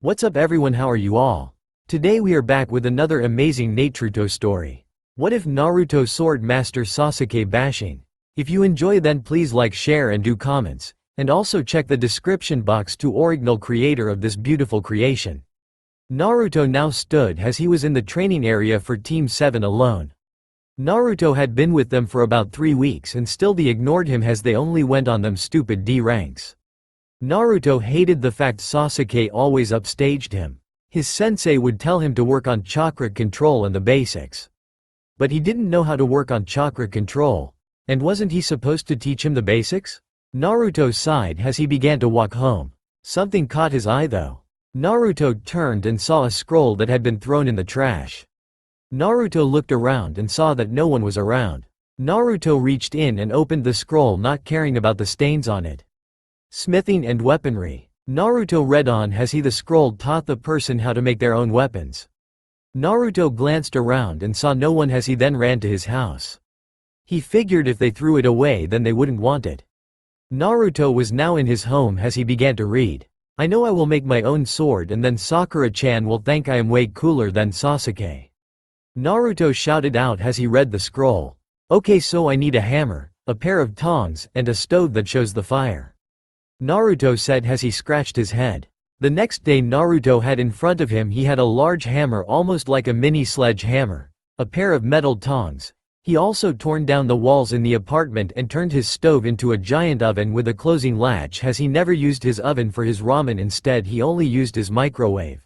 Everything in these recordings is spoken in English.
What's up everyone, how are you all? Today we are back with another amazing Naruto story. What if Naruto sword master Sasuke bashing? If you enjoy then please like, share and do comments, and also check the description box to original creator of this beautiful creation. Naruto now stood as he was in the training area for Team 7 alone. Naruto had been with them for about 3 weeks and still they ignored him as they only went on them stupid D ranks. Naruto hated the fact Sasuke always upstaged him. His sensei would tell him to work on chakra control and the basics. But he didn't know how to work on chakra control. And wasn't he supposed to teach him the basics? Naruto sighed as he began to walk home. Something caught his eye though. Naruto turned and saw a scroll that had been thrown in the trash. Naruto looked around and saw that no one was around. Naruto reached in and opened the scroll, not caring about the stains on it. Smithing and weaponry. Naruto read on as the scroll taught the person how to make their own weapons. Naruto glanced around and saw no one as he then ran to his house. He figured if they threw it away then they wouldn't want it. Naruto was now in his home as he began to read. I know I will make my own sword and then Sakura-chan will think I am way cooler than Sasuke. Naruto shouted out as he read the scroll. Okay, so I need a hammer, a pair of tongs, and a stove that shows the fire. Naruto said as he scratched his head. The next day Naruto had in front of him he had a large hammer almost like a mini sledgehammer, a pair of metal tongs. He also torn down the walls in the apartment and turned his stove into a giant oven with a closing latch as he never used his oven for his ramen, instead he only used his microwave.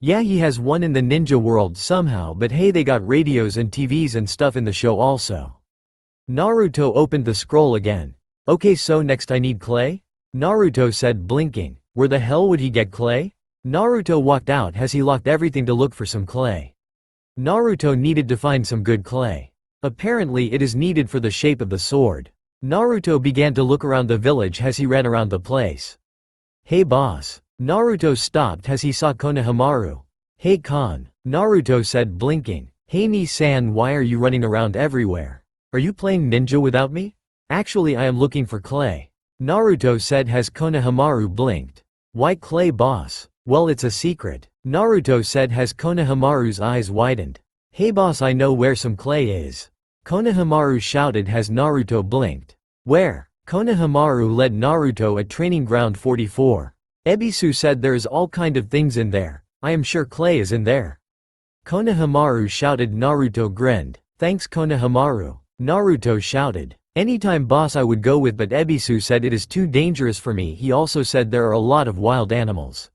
Yeah, he has one in the ninja world somehow, but hey, they got radios and TVs and stuff in the show also. Naruto opened the scroll again. Okay, so next I need clay? Naruto said, blinking. Where the hell would he get clay? Naruto walked out as he locked everything to look for some clay. Naruto needed to find some good clay. Apparently it is needed for the shape of the sword. Naruto began to look around the village as he ran around the place. Hey boss. Naruto stopped as he saw Konohamaru. Hey Kon. Naruto said, blinking. Hey Ni-san, why are you running around everywhere? Are you playing ninja without me? Actually I am looking for clay. Naruto said as Konohamaru blinked. Why clay boss? Well, it's a secret. Naruto said as Konohamaru's eyes widened. Hey boss, I know where some clay is. Konohamaru shouted as Naruto blinked. Where? Konohamaru led Naruto at training ground 44. Ebisu said there is all kind of things in there. I am sure clay is in there. Konohamaru shouted. Naruto grinned. Thanks Konohamaru. Naruto shouted. Anytime boss I would go with, but Ebisu said it is too dangerous for me. He also said there are a lot of wild animals.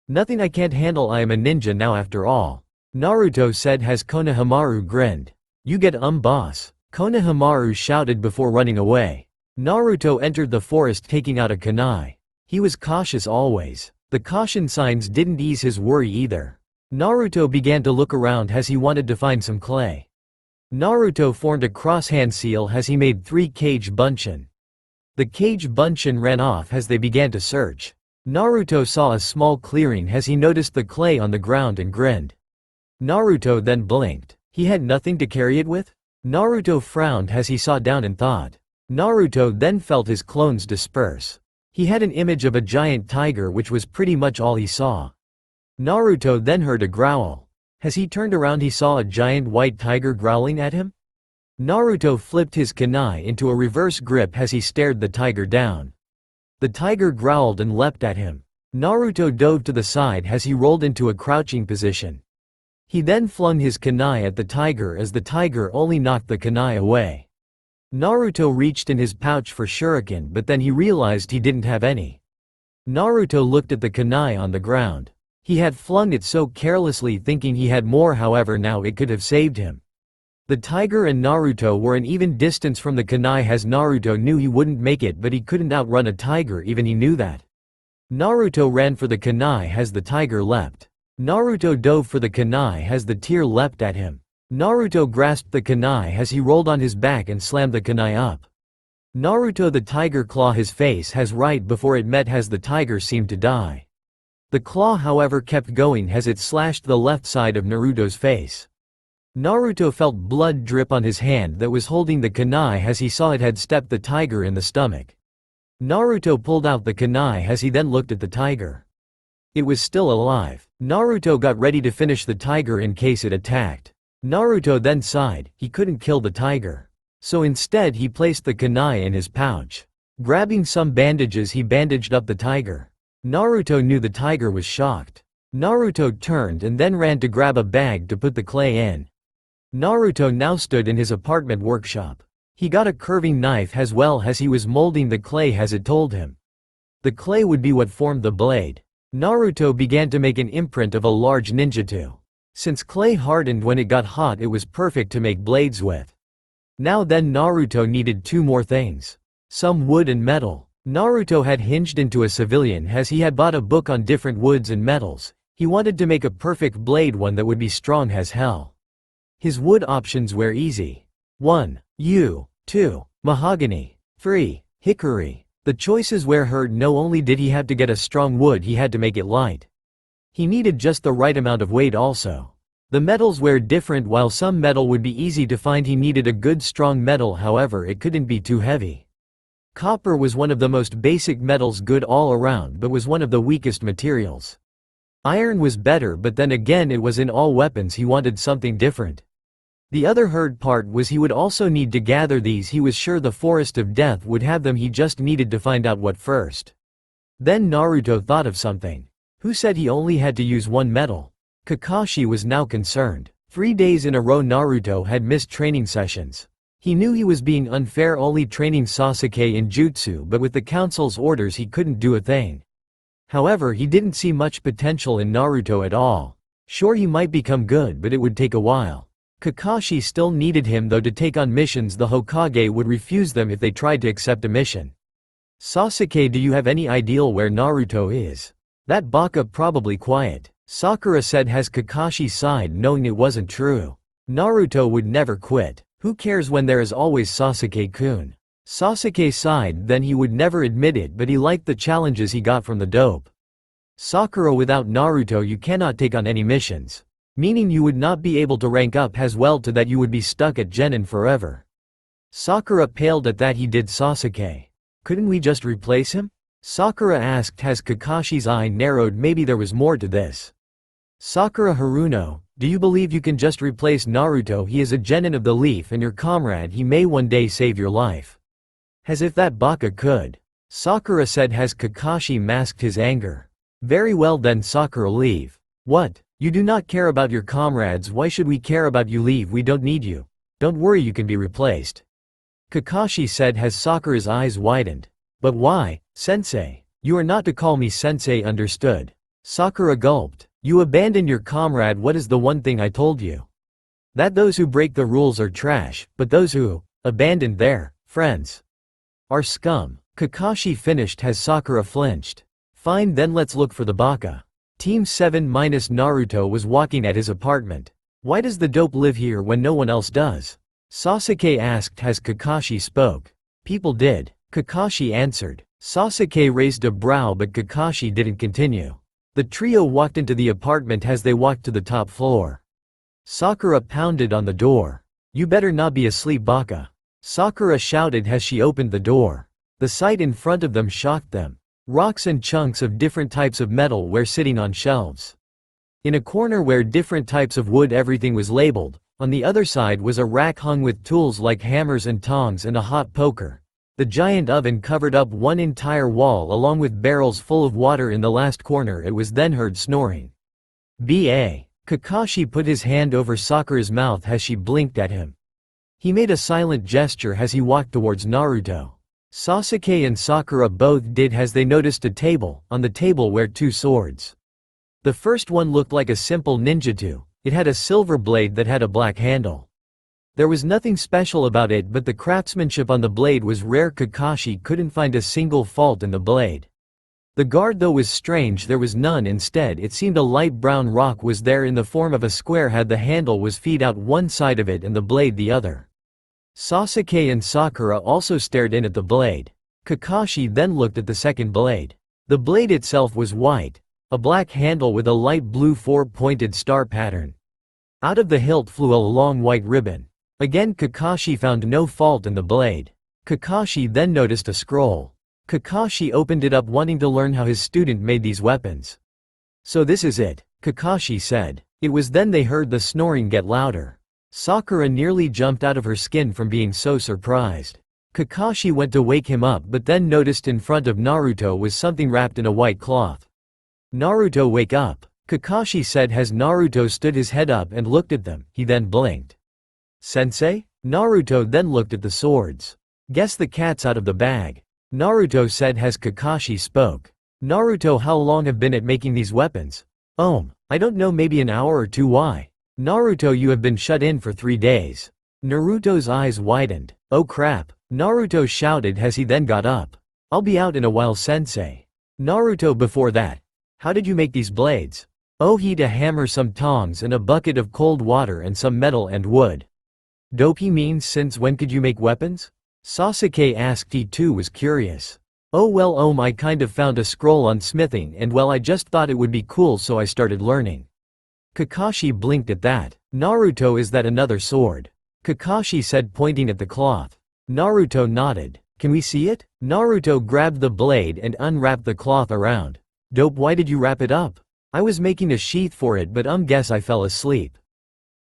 Nothing I can't handle, I am a ninja now after all. Naruto said as Konohamaru grinned. You get boss. Konohamaru shouted before running away. Naruto entered the forest taking out a kunai. He was cautious always. The caution signs didn't ease his worry either. Naruto began to look around as he wanted to find some clay. Naruto formed a cross-hand seal as he made 3 cage bunshin. The cage bunshin ran off as they began to search. Naruto saw a small clearing as he noticed the clay on the ground and grinned. Naruto then blinked. He had nothing to carry it with? Naruto frowned as he saw down and thought. Naruto then felt his clones disperse. He had an image of a giant tiger, which was pretty much all he saw. Naruto then heard a growl. As he turned around he saw a giant white tiger growling at him. Naruto flipped his kunai into a reverse grip as he stared the tiger down. The tiger growled and leapt at him. Naruto dove to the side as he rolled into a crouching position. He then flung his kunai at the tiger as the tiger only knocked the kunai away. Naruto reached in his pouch for shuriken, but then he realized he didn't have any. Naruto looked at the kunai on the ground. He had flung it so carelessly thinking he had more, however now it could have saved him. The tiger and Naruto were an even distance from the kunai as Naruto knew he wouldn't make it, but he couldn't outrun a tiger, even he knew that. Naruto ran for the kunai as the tiger leapt. Naruto dove for the kunai as the tiger leapt at him. Naruto grasped the kunai as he rolled on his back and slammed the kunai up. Naruto the tiger claw his face as right before it met as the tiger seemed to die. The claw however kept going as it slashed the left side of Naruto's face. Naruto felt blood drip on his hand that was holding the kunai as he saw it had stepped the tiger in the stomach. Naruto pulled out the kunai as he then looked at the tiger. It was still alive. Naruto got ready to finish the tiger in case it attacked. Naruto then sighed, he couldn't kill the tiger. So instead he placed the kunai in his pouch. Grabbing some bandages he bandaged up the tiger. Naruto knew the tiger was shocked. Naruto turned and then ran to grab a bag to put the clay in. Naruto now stood in his apartment workshop. He got a curving knife as well as he was molding the clay as it told him. The clay would be what formed the blade. Naruto began to make an imprint of a large ninjutsu. Since clay hardened when it got hot, it was perfect to make blades with. Now then Naruto needed two more things. Some wood and metal. Naruto had hinged into a civilian as he had bought a book on different woods and metals. He wanted to make a perfect blade, one that would be strong as hell. His wood options were easy. 1. Yew. 2. Mahogany. 3. Hickory. The choices were hard. No only did he have to get a strong wood, he had to make it light. He needed just the right amount of weight also. The metals were different. While some metal would be easy to find, he needed a good strong metal, however it couldn't be too heavy. Copper was one of the most basic metals, good all around, but was one of the weakest materials. Iron was better, but then again it was in all weapons. He wanted something different. The other hard part was he would also need to gather these. He was sure the Forest of Death would have them, he just needed to find out what first. Then Naruto thought of something. Who said he only had to use one metal? Kakashi was now concerned. 3 days in a row Naruto had missed training sessions. He knew he was being unfair, only training Sasuke in jutsu, but with the council's orders he couldn't do a thing. However, he didn't see much potential in Naruto at all. Sure, he might become good, but it would take a while. Kakashi still needed him though to take on missions. The Hokage would refuse them if they tried to accept a mission. Sasuke, do you have any idea where Naruto is? That baka probably quiet. Sakura said as Kakashi sighed, knowing it wasn't true. Naruto would never quit. Who cares when there is always Sasuke-kun? Sasuke sighed, then he would never admit it, but he liked the challenges he got from the dope. Sakura, without Naruto you cannot take on any missions. Meaning you would not be able to rank up as well, to that you would be stuck at Genin forever. Sakura paled at that. He did Sasuke. Couldn't we just replace him? Sakura asked as Kakashi's eye narrowed. Maybe there was more to this. Sakura, Haruno, do you believe you can just replace Naruto? He is a genin of the leaf and your comrade. He may one day save your life. As if that baka could. Sakura said as Kakashi masked his anger. Very well then Sakura, leave. What? You do not care about your comrades? Why should we care about you? Leave, we don't need you. Don't worry, you can be replaced. Kakashi said as Sakura's eyes widened. But why, sensei? You are not to call me sensei, understood? Sakura gulped. You abandoned your comrade. What is the one thing I told you? That those who break the rules are trash, but those who abandoned their friends are scum. Kakashi finished as Sakura flinched. Fine, then let's look for the baka. Team 7 minus Naruto was walking at his apartment. Why does the dope live here when no one else does? Sasuke asked as Kakashi spoke. People did. Kakashi answered. Sasuke raised a brow, but Kakashi didn't continue. The trio walked into the apartment. As they walked to the top floor, Sakura pounded on the door. You better not be asleep, baka. Sakura shouted as she opened the door. The sight in front of them shocked them. Rocks and chunks of different types of metal were sitting on shelves. In a corner were different types of wood. Everything was labeled. On the other side was a rack hung with tools like hammers and tongs and a hot poker. The giant oven covered up one entire wall along with barrels full of water in the last corner. It was then heard snoring. B.A. Kakashi put his hand over Sakura's mouth as she blinked at him. He made a silent gesture as he walked towards Naruto. Sasuke and Sakura both did as they noticed a table. On the table were two swords. The first one looked like a simple ninjutsu. It had a silver blade that had a black handle. There was nothing special about it, but the craftsmanship on the blade was rare. Kakashi couldn't find a single fault in the blade. The guard though was strange, there was none. Instead it seemed a light brown rock was there in the form of a square. Had the handle was feed out one side of it and the blade the other. Sasuke and Sakura also stared in at the blade. Kakashi then looked at the second blade. The blade itself was white. A black handle with a light blue four-pointed star pattern. Out of the hilt flew a long white ribbon. Again Kakashi found no fault in the blade. Kakashi then noticed a scroll. Kakashi opened it up, wanting to learn how his student made these weapons. So this is it, Kakashi said. It was then they heard the snoring get louder. Sakura nearly jumped out of her skin from being so surprised. Kakashi went to wake him up but then noticed in front of Naruto was something wrapped in a white cloth. Naruto, wake up, Kakashi said as Naruto stood his head up and looked at them. He then blinked. Sensei? Naruto then looked at the swords. Guess the cat's out of the bag, Naruto said as Kakashi spoke. Naruto, how long have been at making these weapons? I don't know, maybe an hour or two. Why? Naruto, you have been shut in for 3 days. Naruto's eyes widened. Oh crap, Naruto shouted as he then got up. I'll be out in a while, sensei. Naruto, before that, how did you make these blades? Oh, he'd a hammer, some tongs and a bucket of cold water and some metal and wood. Dope, he means since when could you make weapons? Sasuke asked. He too was curious. Oh well, I kind of found a scroll on smithing and well, I just thought it would be cool so I started learning. Kakashi blinked at that. Naruto, is that another sword? Kakashi said, pointing at the cloth. Naruto nodded. Can we see it? Naruto grabbed the blade and unwrapped the cloth around. Dope, why did you wrap it up? I was making a sheath for it but guess I fell asleep.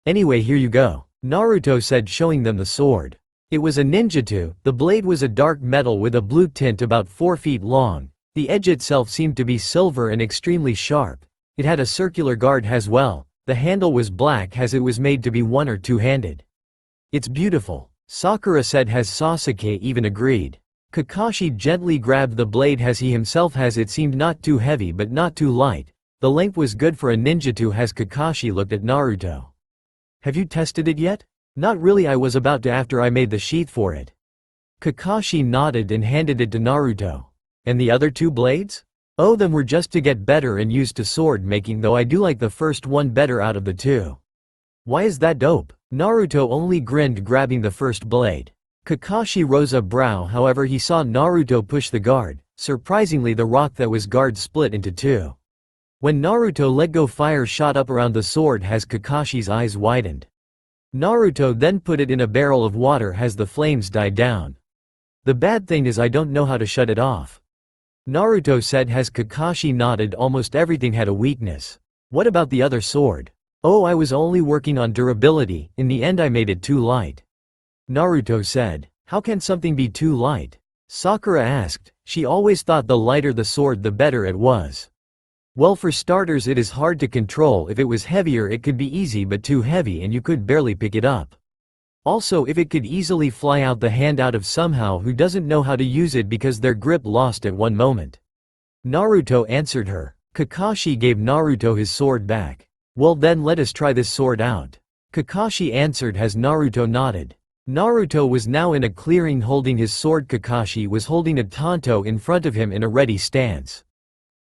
Anyway, here you go, Naruto said, showing them the sword. It was a ninjutsu. The blade was a dark metal with a blue tint about 4 feet long. The edge itself seemed to be silver and extremely sharp. It had a circular guard as well. The handle was black as it was made to be 1 or 2-handed. It's beautiful, Sakura said as Sasuke even agreed. Kakashi gently grabbed the blade as he himself has. It seemed not too heavy but not too light. The length was good for a ninjutsu as Kakashi looked at Naruto. Have you tested it yet? Not really, I was about to after I made the sheath for it. Kakashi nodded and handed it to Naruto. And the other 2 blades? Oh, them were just to get better and used to sword making, though I do like the first one better out of the 2. Why is that dope? Naruto only grinned, grabbing the first blade. Kakashi rose a brow, however he saw Naruto push the guard. Surprisingly, the rock that was guard split into 2. When Naruto let go, fire shot up around the sword as Kakashi's eyes widened. Naruto then put it in a barrel of water as the flames died down. The bad thing is I don't know how to shut it off, Naruto said as Kakashi nodded. Almost everything had a weakness. What about the other sword? Oh, I was only working on durability. In the end I made it too light, Naruto said. How can something be too light? Sakura asked. She always thought the lighter the sword the better it was. Well, for starters it is hard to control. If it was heavier it could be easy, but too heavy and you could barely pick it up. Also, if it could easily fly out the hand out of somehow who doesn't know how to use it because their grip lost at one moment. Naruto answered her. Kakashi gave Naruto his sword back. Well then let us try this sword out, Kakashi answered as Naruto nodded. Naruto was now in a clearing holding his sword. Kakashi was holding a tanto in front of him in a ready stance.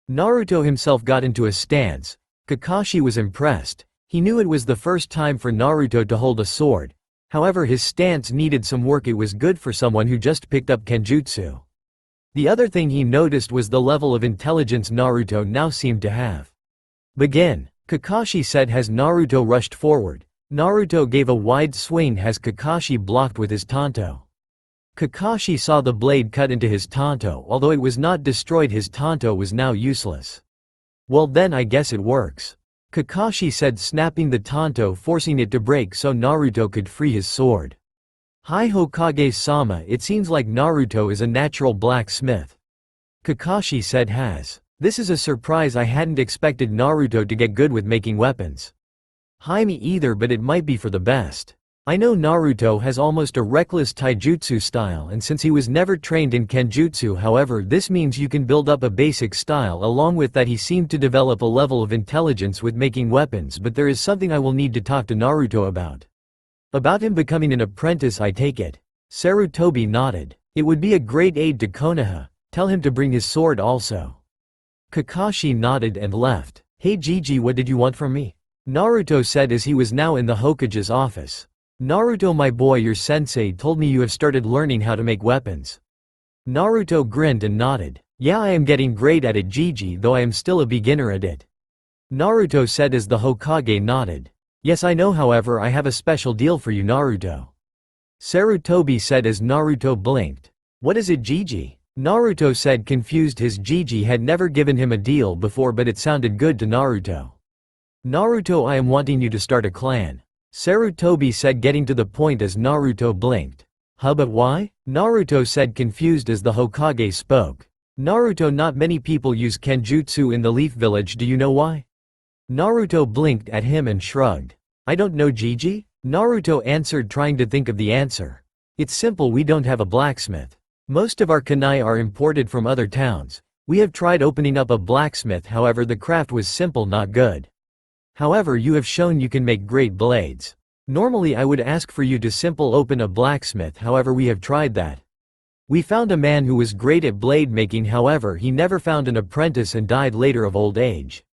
Naruto himself got into a stance. Kakashi was impressed. He knew it was the first time for Naruto to hold a sword. However, his stance needed some work. It was good for someone who just picked up kenjutsu. The other thing he noticed was the level of intelligence Naruto now seemed to have. Begin, Kakashi said as Naruto rushed forward. Naruto gave a wide swing as Kakashi blocked with his tanto. Kakashi saw the blade cut into his tanto. Although it was not destroyed, his tanto was now useless. Well then I guess it works, Kakashi said, snapping the tanto, forcing it to break so Naruto could free his sword. Hi Hokage-sama, it seems like Naruto is a natural blacksmith, Kakashi said has. This is a surprise. I hadn't expected Naruto to get good with making weapons. Hi, me either, but it might be for the best. I know Naruto has almost a reckless taijutsu style, and since he was never trained in kenjutsu, however, this means you can build up a basic style. Along with that, he seemed to develop a level of intelligence with making weapons, but there is something I will need to talk to Naruto about. About him becoming an apprentice, I take it. Sarutobi nodded. It would be a great aid to Konoha. Tell him to bring his sword also. Kakashi nodded and left. Hey Gigi, what did you want from me? Naruto said as he was now in the Hokage's office. Naruto, my boy, your sensei told me you have started learning how to make weapons. Naruto grinned and nodded. Yeah, I am getting great at it, Gigi, though I am still a beginner at it. Naruto said as the Hokage nodded. Yes, I know, however, I have a special deal for you, Naruto. Sarutobi said as Naruto blinked. What is it, Gigi? Naruto said, confused. His Gigi had never given him a deal before, but it sounded good to Naruto. Naruto, I am wanting you to start a clan. Sarutobi said, getting to the point as Naruto blinked. Huh, but why? Naruto said, confused as the Hokage spoke. Naruto, not many people use Kenjutsu in the Leaf Village, do you know why? Naruto blinked at him and shrugged. I don't know, Gigi? Naruto answered, trying to think of the answer. It's simple, we don't have a blacksmith. Most of our kunai are imported from other towns. We have tried opening up a blacksmith, however the craft was simple, not good. However, you have shown you can make great blades. Normally I would ask for you to simple open a blacksmith, however we have tried that. We found a man who was great at blade making, however he never found an apprentice and died later of old age.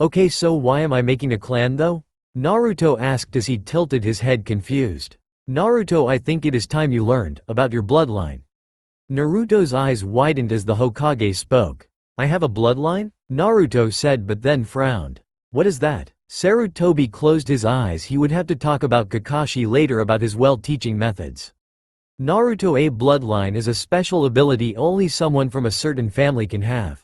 Okay, so why am I making a clan though? Naruto asked as he tilted his head confused. Naruto, I think it is time you learned about your bloodline. Naruto's eyes widened as the Hokage spoke. I have a bloodline? Naruto said, but then frowned. What is that? Sarutobi closed his eyes. He would have to talk about Kakashi later about his well-teaching methods. Naruto, a bloodline is a special ability only someone from a certain family can have.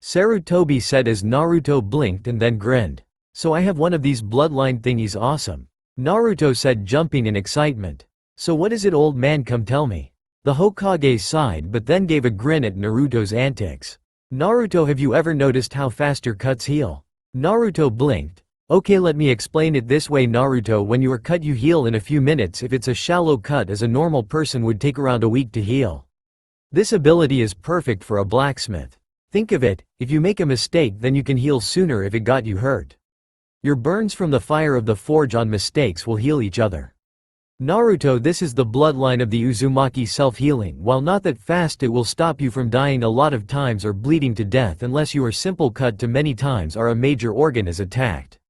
Sarutobi said as Naruto blinked and then grinned. So I have one of these bloodline thingies, awesome. Naruto said, jumping in excitement. So what is it, old man, come tell me. The Hokage sighed but then gave a grin at Naruto's antics. Naruto, have you ever noticed how fast your cuts heal? Naruto blinked. Okay, let me explain it this way, Naruto, when you are cut you heal in a few minutes. If it's a shallow cut, as a normal person would take around a week to heal. This ability is perfect for a blacksmith. Think of it, if you make a mistake then you can heal sooner if it got you hurt. Your burns from the fire of the forge on mistakes will heal each other. Naruto, this is the bloodline of the Uzumaki self-healing. While not that fast, it will stop you from dying a lot of times or bleeding to death unless you are simple cut to many times or a major organ is attacked.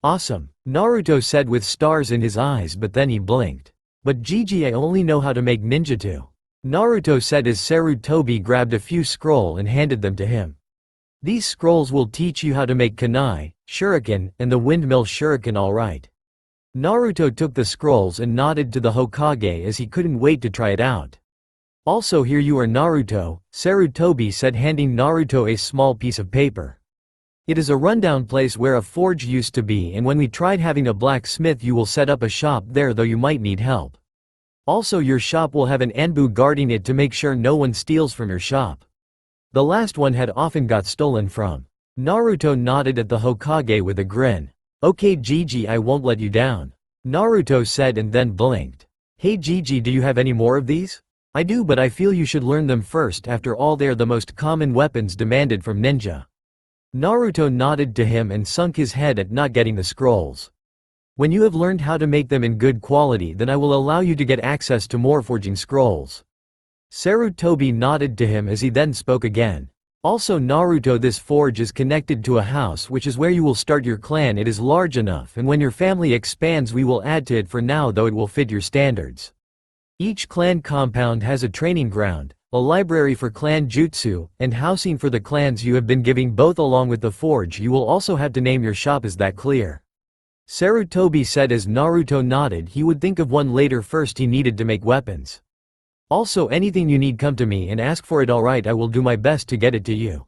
Awesome, Naruto said with stars in his eyes, but then he blinked. But Gigi, I only know how to make ninjutsu. Naruto said as Sarutobi grabbed a few scroll and handed them to him. These scrolls will teach you how to make kunai, shuriken, and the windmill shuriken, alright. Naruto took the scrolls and nodded to the Hokage as he couldn't wait to try it out. Also, here you are, Naruto, Sarutobi said, handing Naruto a small piece of paper. It is a rundown place where a forge used to be, and when we tried having a blacksmith you will set up a shop there, though you might need help. Also, your shop will have an Anbu guarding it to make sure no one steals from your shop. The last one had often got stolen from. Naruto nodded at the Hokage with a grin. Okay, Gigi, I won't let you down. Naruto said and then blinked. Hey Gigi, do you have any more of these? I do, but I feel you should learn them first. After all, they are the most common weapons demanded from ninja. Naruto nodded to him and sunk his head at not getting the scrolls. When you have learned how to make them in good quality, then I will allow you to get access to more forging scrolls. Sarutobi nodded to him as he then spoke again. Also, Naruto, this forge is connected to a house, which is where you will start your clan. It is large enough, and when your family expands we will add to it. For now though, it will fit your standards. Each clan compound has a training ground, a library for clan jutsu, and housing for the clans you have been giving both. Along with the forge you will also have to name your shop. Is that clear? Sarutobi said as Naruto nodded. He would think of one later. First he needed to make weapons. Also, anything you need, come to me and ask for it, alright? I will do my best to get it to you.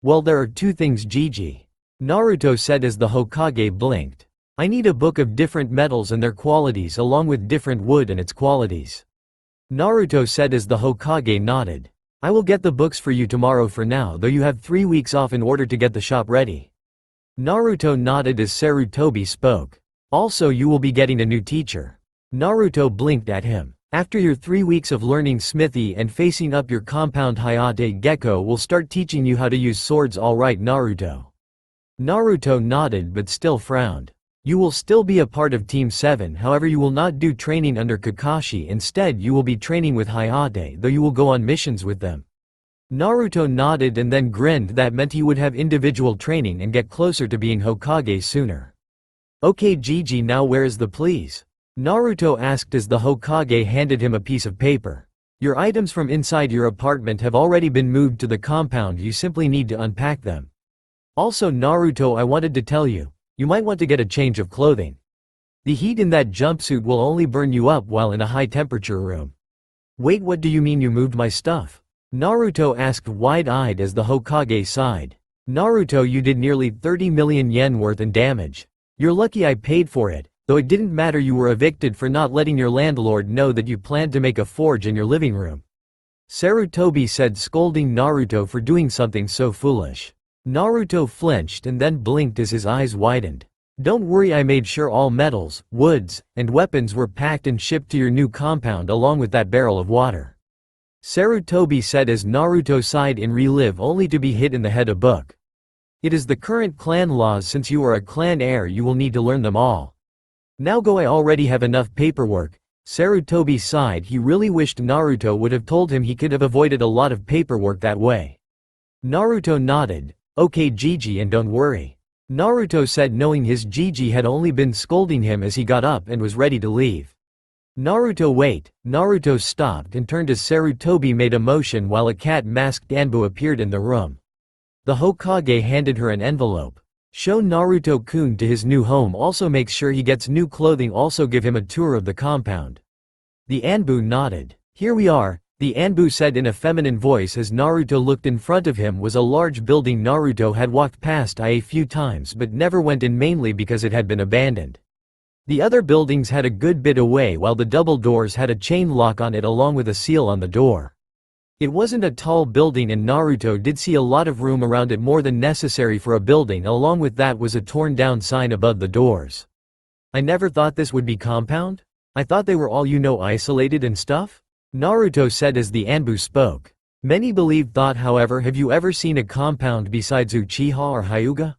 Well, there are two things, Gigi. Naruto said as the Hokage blinked. I need a book of different metals and their qualities, along with different wood and its qualities. Naruto said as the Hokage nodded. I will get the books for you tomorrow. For now though, you have 3 weeks off in order to get the shop ready. Naruto nodded as Sarutobi spoke. Also, you will be getting a new teacher. Naruto blinked at him. After your 3 weeks of learning smithy and facing up your compound, Hayate Gecko will start teaching you how to use swords, alright, Naruto? Naruto nodded but still frowned. You will still be a part of Team 7, however you will not do training under Kakashi. Instead you will be training with Hayate, though you will go on missions with them. Naruto nodded and then grinned. That meant he would have individual training and get closer to being Hokage sooner. Okay Gigi, now where is the please? Naruto asked as the Hokage handed him a piece of paper. Your items from inside your apartment have already been moved to the compound. You simply need to unpack them. Also, Naruto, I wanted to tell you, you might want to get a change of clothing. The heat in that jumpsuit will only burn you up while in a high temperature room. Wait, what do you mean you moved my stuff? Naruto asked wide-eyed as the Hokage sighed. Naruto, you did nearly 30 million yen worth in damage. You're lucky I paid for it, though it didn't matter, you were evicted for not letting your landlord know that you planned to make a forge in your living room. Sarutobi said, scolding Naruto for doing something so foolish. Naruto flinched and then blinked as his eyes widened. Don't worry, I made sure all metals, woods, and weapons were packed and shipped to your new compound along with that barrel of water. Sarutobi said as Naruto sighed in relief only to be hit in the head a book. It is the current clan laws, since you are a clan heir you will need to learn them all. Now go, I already have enough paperwork. Sarutobi sighed, he really wished Naruto would have told him he could have avoided a lot of paperwork that way. Naruto nodded. Okay Gigi, and don't worry. Naruto said, knowing his Gigi had only been scolding him as he got up and was ready to leave. Naruto, wait. Naruto stopped and turned as Sarutobi made a motion while a cat-masked Anbu appeared in the room. The Hokage handed her an envelope. Show Naruto-kun to his new home, also make sure he gets new clothing, also give him a tour of the compound. The Anbu nodded. Here we are, the Anbu said in a feminine voice as Naruto looked. In front of him was a large building Naruto had walked past a few times but never went in, mainly because it had been abandoned. The other buildings had a good bit away, while the double doors had a chain lock on it along with a seal on the door. It wasn't a tall building and Naruto did see a lot of room around it, more than necessary for a building. Along with that was a torn down sign above the doors. I never thought this would be compound? I thought they were all isolated and stuff? Naruto said as the Anbu spoke. Many thought, however. Have you ever seen a compound besides Uchiha or Hyuga?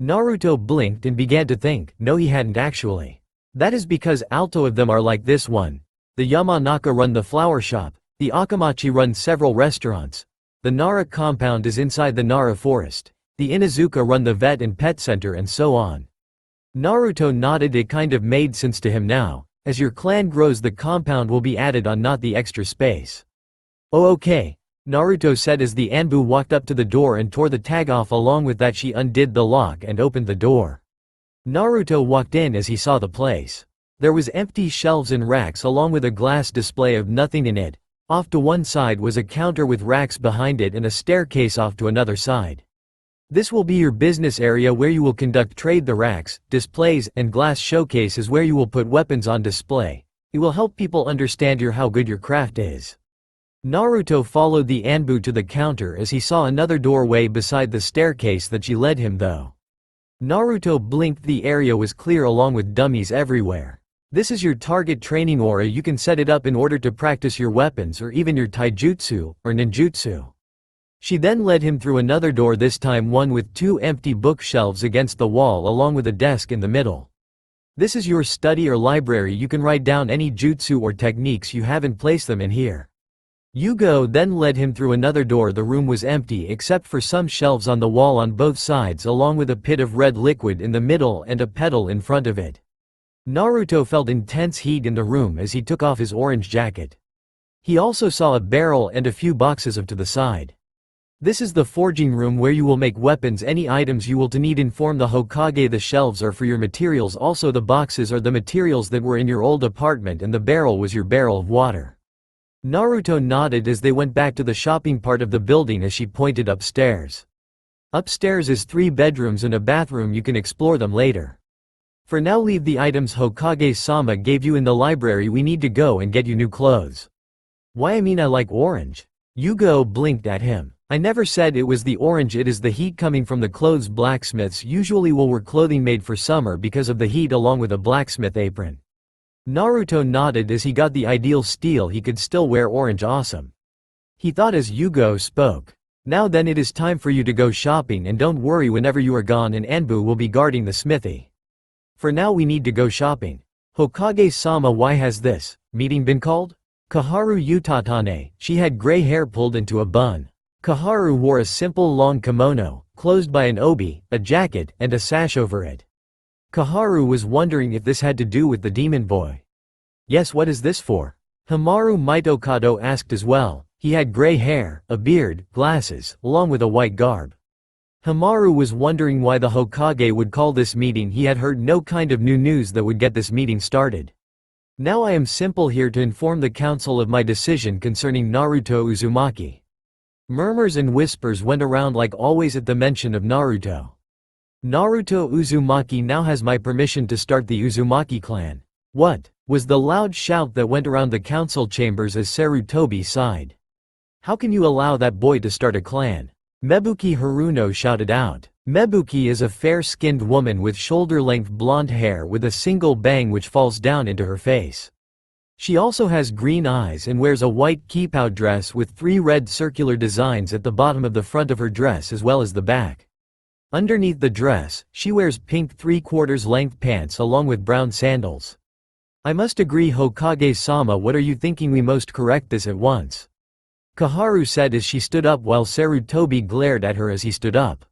Naruto blinked and began to think. No, he hadn't actually. That is because alto of them are like this one. The Yamanaka run the flower shop. The Akamachi run several restaurants. The Nara compound is inside the Nara forest. The Inazuka run the vet and pet center, and so on. Naruto nodded. It kind of made sense to him now. As your clan grows, the compound will be added on, not the extra space. Oh okay, Naruto said as the Anbu walked up to the door and tore the tag off. Along with that she undid the lock and opened the door. Naruto walked in as he saw the place. There was empty shelves and racks along with a glass display of nothing in it. Off to one side was a counter with racks behind it and a staircase off to another side. This will be your business area where you will conduct trade. The racks, displays, and glass showcase is where you will put weapons on display. It will help people understand how good your craft is. Naruto followed the Anbu to the counter as he saw another doorway beside the staircase that she led him though. Naruto blinked. The area was clear along with dummies everywhere. This is your target training aura. You can set it up in order to practice your weapons or even your taijutsu, or ninjutsu. She then led him through another door, this time one with 2 empty bookshelves against the wall along with a desk in the middle. This is your study or library. You can write down any jutsu or techniques you have and place them in here. Yugo then led him through another door. The room was empty except for some shelves on the wall on both sides along with a pit of red liquid in the middle and a pedal in front of it. Naruto felt intense heat in the room as he took off his orange jacket. He also saw a barrel and a few boxes to the side. This is the forging room where you will make weapons. Any items you will need, inform the Hokage. The shelves are for your materials, also the boxes are the materials that were in your old apartment, and the barrel was your barrel of water. Naruto nodded as they went back to the shopping part of the building as she pointed upstairs. Upstairs is 3 bedrooms and a bathroom. You can explore them later. For now leave the items Hokage-sama gave you in the library. We need to go and get you new clothes. Why, I mean I like orange. Yugo blinked at him. I never said it was the orange, it is the heat coming from the clothes. Blacksmiths usually will wear clothing made for summer because of the heat along with a blacksmith apron. Naruto nodded as he got the ideal steel. He could still wear orange. Awesome. He thought as Yugo spoke. Now then, it is time for you to go shopping, and don't worry, whenever you are gone an Anbu will be guarding the smithy. For now we need to go shopping. Hokage-sama, why has this meeting been called? Kaharu Utatane, she had gray hair pulled into a bun. Kaharu wore a simple long kimono, closed by an obi, a jacket, and a sash over it. Kaharu was wondering if this had to do with the demon boy. Yes, what is this for? Hamaru Mitokado asked as well. He had gray hair, a beard, glasses, along with a white garb. Hamaru was wondering why the Hokage would call this meeting. He had heard no kind of new news that would get this meeting started. Now I am simple here to inform the council of my decision concerning Naruto Uzumaki. Murmurs and whispers went around like always at the mention of Naruto. Naruto Uzumaki now has my permission to start the Uzumaki clan. What? Was the loud shout that went around the council chambers as Sarutobi sighed. How can you allow that boy to start a clan? Mebuki Haruno shouted out. Mebuki is a fair-skinned woman with shoulder-length blonde hair with a single bang which falls down into her face. She also has green eyes and wears a white kippao dress with 3 red circular designs at the bottom of the front of her dress as well as the back. Underneath the dress, she wears pink 3/4 length pants along with brown sandals. I must agree, Hokage-sama, what are you thinking? We must correct this at once. Kaharu said as she stood up while Sarutobi glared at her as he stood up.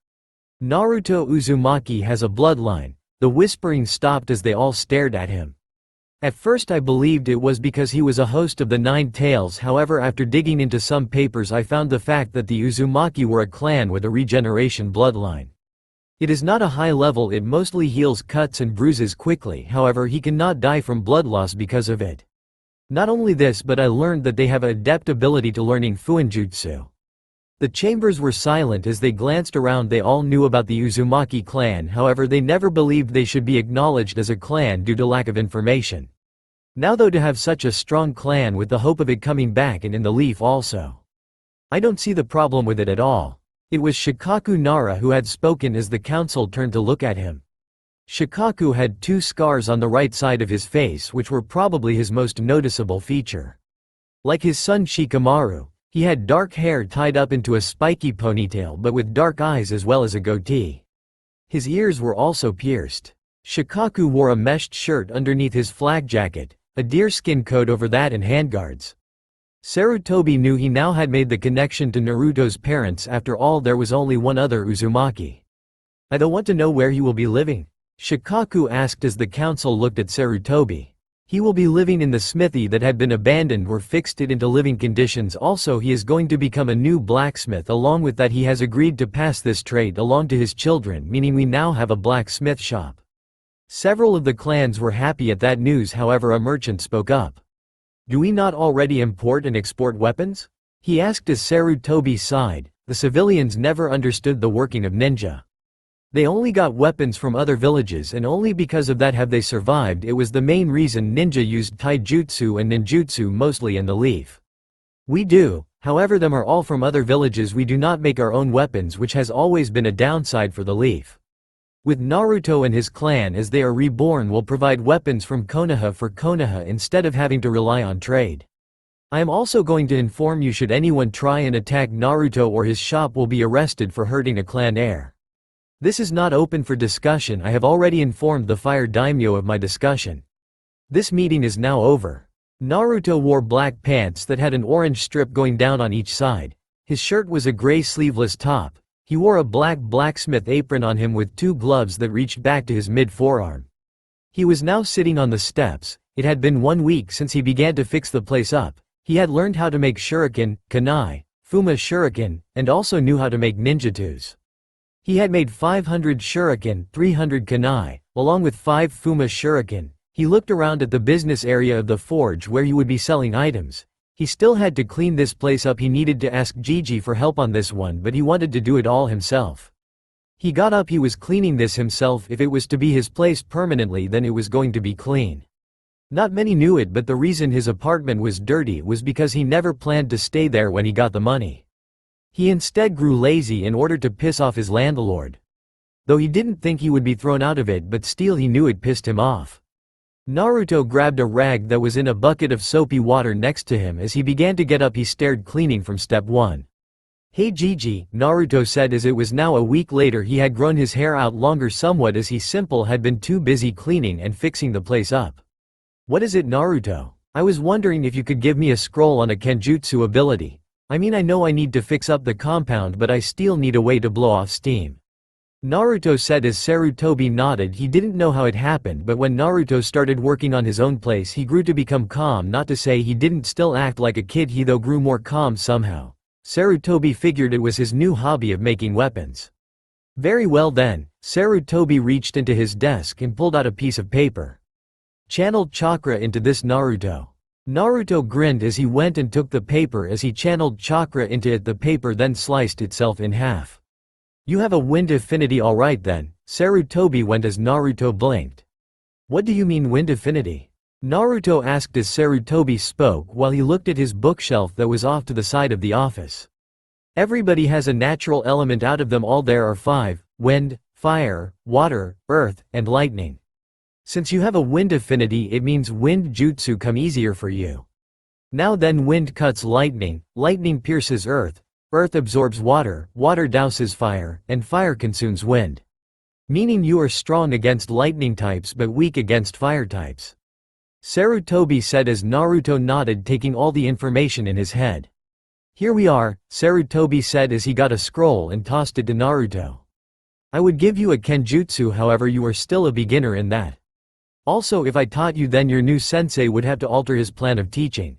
Naruto Uzumaki has a bloodline. The whispering stopped as they all stared at him. At first I believed it was because he was a host of the 9 Tails, however after digging into some papers I found the fact that the Uzumaki were a clan with a regeneration bloodline. It is not a high level, it mostly heals cuts and bruises quickly, however he cannot die from blood loss because of it. Not only this, but I learned that they have an adept ability to learning Fuinjutsu. The chambers were silent as they glanced around. They all knew about the Uzumaki clan, however they never believed they should be acknowledged as a clan due to lack of information. Now though, to have such a strong clan with the hope of it coming back and in the leaf also. I don't see the problem with it at all. It was Shikaku Nara who had spoken as the council turned to look at him. Shikaku had 2 scars on the right side of his face which were probably his most noticeable feature. Like his son Shikamaru, he had dark hair tied up into a spiky ponytail but with dark eyes as well as a goatee. His ears were also pierced. Shikaku wore a meshed shirt underneath his flak jacket, a deerskin coat over that and handguards. Sarutobi knew he now had made the connection to Naruto's parents. After all, there was only one other Uzumaki. I don't want to know where he will be living. Shikaku asked as the council looked at Sarutobi. He will be living in the smithy that had been abandoned or fixed it into living conditions. Also he is going to become a new blacksmith. Along with that he has agreed to pass this trade along to his children, meaning we now have a blacksmith shop. Several of the clans were happy at that news, however a merchant spoke up. Do we not already import and export weapons? He asked as Sarutobi sighed. The civilians never understood the working of ninja. They only got weapons from other villages and only because of that have they survived. It was the main reason ninja used taijutsu and ninjutsu mostly in the leaf. We do, however them are all from other villages. We do not make our own weapons, which has always been a downside for the leaf. With Naruto and his clan as they are reborn will provide weapons from Konoha for Konoha instead of having to rely on trade. I am also going to inform you, should anyone try and attack Naruto or his shop will be arrested for hurting a clan heir. This is not open for discussion. I have already informed the fire daimyo of my discussion. This meeting is now over. Naruto wore black pants that had an orange strip going down on each side. His shirt was a gray sleeveless top. He wore a black blacksmith apron on him with 2 gloves that reached back to his mid-forearm. He was now sitting on the steps. It had been 1 week since he began to fix the place up. He had learned how to make shuriken, kunai, fuma shuriken, and also knew how to make ninjatus. He had made 500 shuriken, 300 kunai, along with 5 fuma shuriken. He looked around at the business area of the forge where he would be selling items. He still had to clean this place up. He needed to ask Gigi for help on this one, but he wanted to do it all himself. He got up. He was cleaning this himself. If it was to be his place permanently, then it was going to be clean. Not many knew it, but the reason his apartment was dirty was because he never planned to stay there when he got the money. He instead grew lazy in order to piss off his landlord. Though he didn't think he would be thrown out of it, but still he knew it pissed him off. Naruto grabbed a rag that was in a bucket of soapy water next to him. As he began to get up, he stared, cleaning from step 1. Hey Gigi, Naruto said as it was now a week later. He had grown his hair out longer somewhat as he had been too busy cleaning and fixing the place up. What is it, Naruto? I was wondering if you could give me a scroll on a kenjutsu ability. I mean, I know I need to fix up the compound, but I still need a way to blow off steam. Naruto said as Sarutobi nodded. He didn't know how it happened, but when Naruto started working on his own place he grew to become calm. Not to say he didn't still act like a kid, he though grew more calm somehow. Sarutobi figured it was his new hobby of making weapons. Very well then, Sarutobi reached into his desk and pulled out a piece of paper. Channeled chakra into this, Naruto. Naruto grinned as he went and took the paper as he channeled chakra into it. The paper then sliced itself in half. You have a wind affinity, alright then, Sarutobi went as Naruto blinked. What do you mean wind affinity? Naruto asked as Sarutobi spoke while he looked at his bookshelf that was off to the side of the office. Everybody has a natural element. Out of them all there are 5, wind, fire, water, earth, and lightning. Since you have a wind affinity, it means wind jutsu come easier for you. Now then, wind cuts lightning, lightning pierces earth, earth absorbs water, water douses fire, and fire consumes wind. Meaning you are strong against lightning types but weak against fire types. Sarutobi said as Naruto nodded, taking all the information in his head. Here we are, Sarutobi said as he got a scroll and tossed it to Naruto. I would give you a kenjutsu, however you are still a beginner in that. Also, if I taught you, then your new sensei would have to alter his plan of teaching.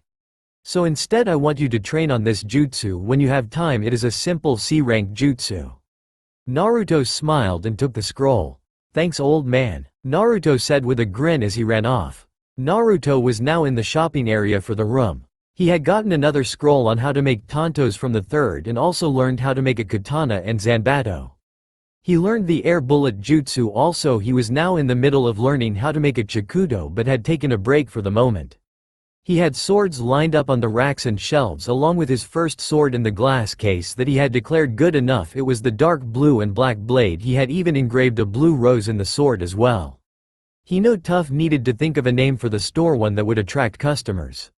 So instead I want you to train on this jutsu when you have time. It is a simple C-rank jutsu. Naruto smiled and took the scroll. Thanks, old man, Naruto said with a grin as he ran off. Naruto was now in the shopping area for the room. He had gotten another scroll on how to make tantos from the third and also learned how to make a katana and zanbato. He learned the air bullet jutsu also. He was now in the middle of learning how to make a chikudo but had taken a break for the moment. He had swords lined up on the racks and shelves along with his first sword in the glass case that he had declared good enough. It was the dark blue and black blade. He had even engraved a blue rose in the sword as well. He knew Tough needed to think of a name for the store, one that would attract customers.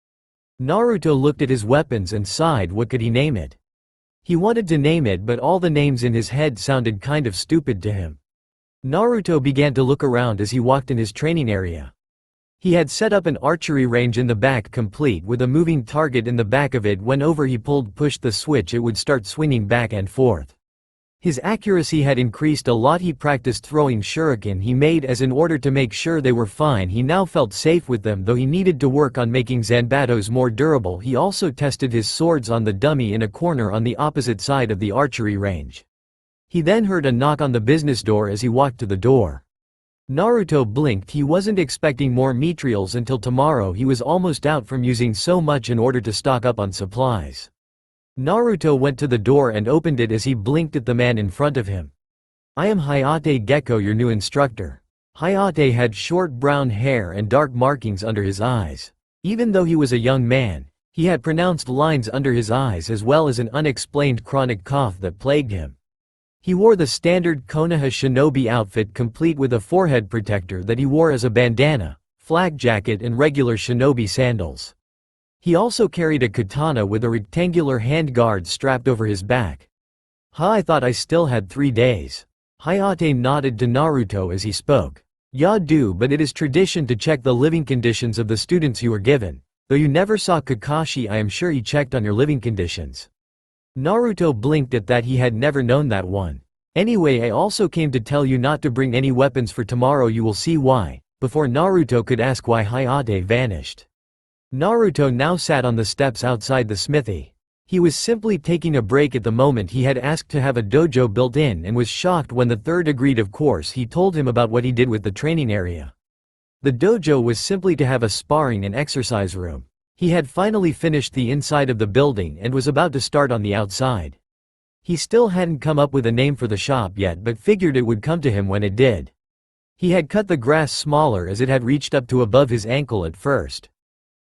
Naruto looked at his weapons and sighed. What could he name it? He wanted to name it, but all the names in his head sounded kind of stupid to him. Naruto began to look around as he walked in his training area. He had set up an archery range in the back, complete with a moving target in the back of it. Whenever he pushed the switch, it would start swinging back and forth. His accuracy had increased a lot. He practiced throwing shuriken he made as in order to make sure they were fine. He now felt safe with them, though he needed to work on making zanbatos more durable. He also tested his swords on the dummy in a corner on the opposite side of the archery range. He then heard a knock on the business door as he walked to the door. Naruto blinked. He wasn't expecting more materials until tomorrow. He was almost out from using so much in order to stock up on supplies. Naruto went to the door and opened it as he blinked at the man in front of him. I am Hayate Gecko, your new instructor. Hayate had short brown hair and dark markings under his eyes. Even though he was a young man, he had pronounced lines under his eyes as well as an unexplained chronic cough that plagued him. He wore the standard Konoha shinobi outfit, complete with a forehead protector that he wore as a bandana, flak jacket and regular shinobi sandals. He also carried a katana with a rectangular handguard strapped over his back. I thought I still had 3 days. Hayate nodded to Naruto as he spoke. Ya do, but it is tradition to check the living conditions of the students you were given. Though you never saw Kakashi, I am sure he checked on your living conditions. Naruto blinked at that. He had never known that one. Anyway, I also came to tell you not to bring any weapons for tomorrow. You will see why. Before Naruto could ask why, Hayate vanished. Naruto now sat on the steps outside the smithy. He was simply taking a break at the moment. He had asked to have a dojo built in and was shocked when the third agreed. Of course, he told him about what he did with the training area. The dojo was simply to have a sparring and exercise room. He had finally finished the inside of the building and was about to start on the outside. He still hadn't come up with a name for the shop yet, but figured it would come to him when it did. He had cut the grass smaller as it had reached up to above his ankle at first.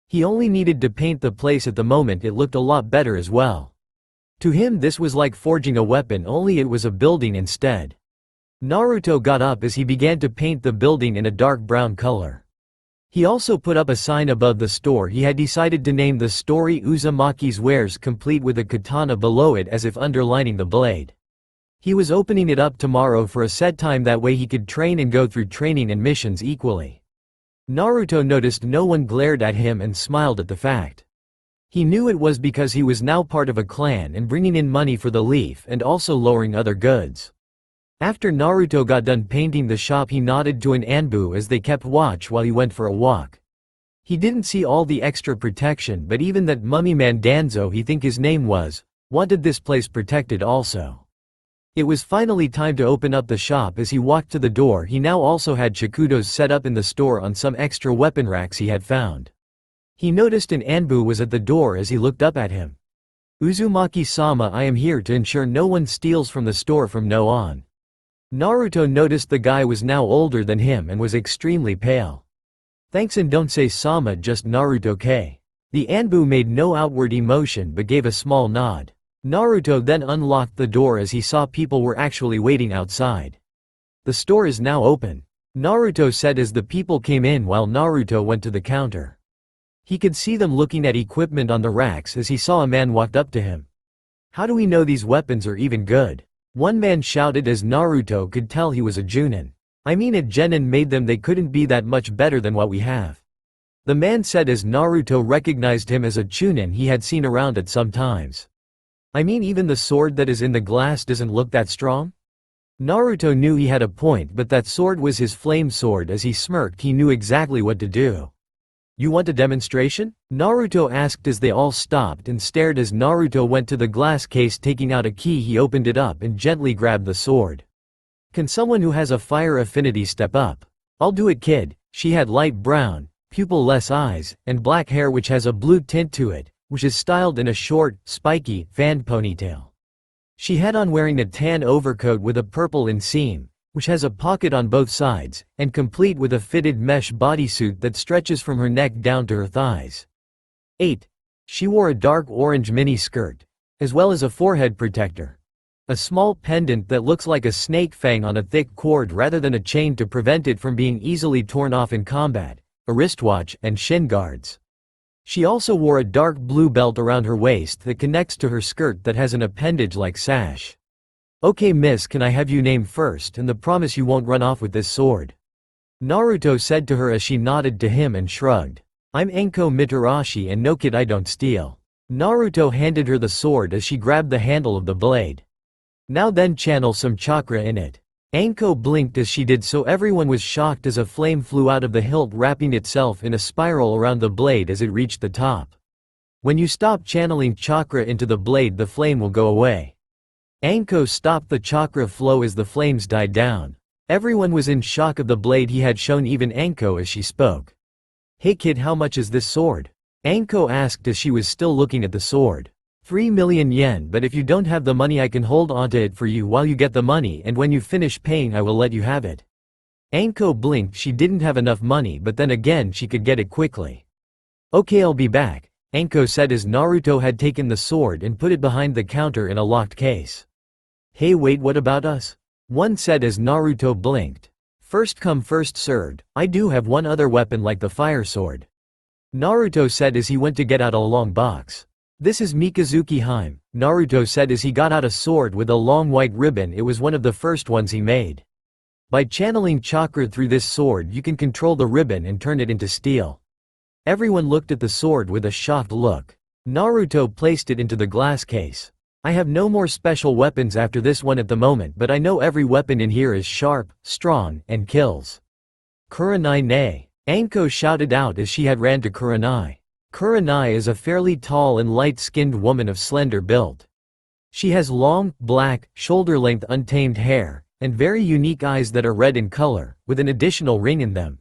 He only needed to paint the place. At the moment it looked a lot better as well. To him this was like forging a weapon, only it was a building instead. Naruto got up as he began to paint the building in a dark brown color. He also put up a sign above the store. He had decided to name the story Uzumaki's Wares, complete with a katana below it as if underlining the blade. He was opening it up tomorrow for a set time, that way he could train and go through training and missions equally. Naruto noticed no one glared at him and smiled at the fact. He knew it was because he was now part of a clan and bringing in money for the leaf and also lowering other goods. After Naruto got done painting the shop, he nodded to an Anbu as they kept watch while he went for a walk. He didn't see all the extra protection, but even that mummy man Danzo, he think his name was, wanted this place protected also. It was finally time to open up the shop. As he walked to the door, he now also had chikudos set up in the store on some extra weapon racks he had found. He noticed an Anbu was at the door as he looked up at him. Uzumaki-sama, I am here to ensure no one steals from the store from now on. Naruto noticed the guy was now older than him and was extremely pale. Thanks, and don't say Sama, just Naruto-ke. The Anbu made no outward emotion but gave a small nod. Naruto then unlocked the door as he saw people were actually waiting outside. The store is now open, Naruto said as the people came in while Naruto went to the counter. He could see them looking at equipment on the racks as he saw a man walked up to him. How do we know these weapons are even good? One man shouted as Naruto could tell he was a Junin. I mean, a genin made them, they couldn't be that much better than what we have. The man said as Naruto recognized him as a Chunin he had seen around at some times. I mean, even the sword that is in the glass doesn't look that strong? Naruto knew he had a point, but that sword was his flame sword. As he smirked, he knew exactly what to do. You want a demonstration? Naruto asked as they all stopped and stared as Naruto went to the glass case. Taking out a key, he opened it up and gently grabbed the sword. Can someone who has a fire affinity step up? I'll do it, kid. She had light brown, pupil-less eyes, and black hair which has a blue tint to it, which is styled in a short, spiky, fanned ponytail. She had on wearing a tan overcoat with a purple inseam, which has a pocket on both sides, and complete with a fitted mesh bodysuit that stretches from her neck down to her thighs. 8. She wore a dark orange mini skirt, as well as a forehead protector. A small pendant that looks like a snake fang on a thick cord rather than a chain to prevent it from being easily torn off in combat, a wristwatch, and shin guards. She also wore a dark blue belt around her waist that connects to her skirt that has an appendage-like sash. Okay miss, can I have you name first and the promise you won't run off with this sword? Naruto said to her as she nodded to him and shrugged. I'm Enko Mitarashi and no kid, I don't steal. Naruto handed her the sword as she grabbed the handle of the blade. Now then, channel some chakra in it. Anko blinked as she did so. Everyone was shocked as a flame flew out of the hilt, wrapping itself in a spiral around the blade as it reached the top. When you stop channeling chakra into the blade, the flame will go away. Anko stopped the chakra flow as the flames died down. Everyone was in shock of the blade he had shown, even Anko, as she spoke. Hey kid, how much is this sword? Anko asked as she was still looking at the sword. 3 million yen, but if you don't have the money I can hold onto it for you while you get the money, and when you finish paying I will let you have it. Anko blinked. She didn't have enough money, but then again she could get it quickly. Okay, I'll be back, Anko said as Naruto had taken the sword and put it behind the counter in a locked case. Hey wait, what about us? One said as Naruto blinked. First come first served, I do have one other weapon like the fire sword, Naruto said as he went to get out a long box. This is Mikazuki Hime, Naruto said as he got out a sword with a long white ribbon. It was one of the first ones he made. By channeling chakra through this sword you can control the ribbon and turn it into steel. Everyone looked at the sword with a shocked look. Naruto placed it into the glass case. I have no more special weapons after this one at the moment, but I know every weapon in here is sharp, strong, and kills. Kurenai ne, Anko shouted out as she had ran to Kurenai. Kurenai is a fairly tall and light-skinned woman of slender build. She has long, black, shoulder-length untamed hair, and very unique eyes that are red in color, with an additional ring in them.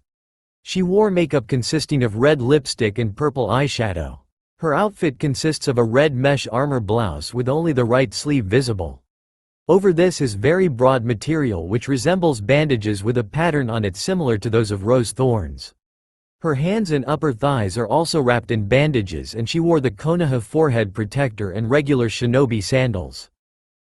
She wore makeup consisting of red lipstick and purple eyeshadow. Her outfit consists of a red mesh armor blouse with only the right sleeve visible. Over this is very broad material which resembles bandages with a pattern on it similar to those of rose thorns. Her hands and upper thighs are also wrapped in bandages, and she wore the Konoha forehead protector and regular shinobi sandals.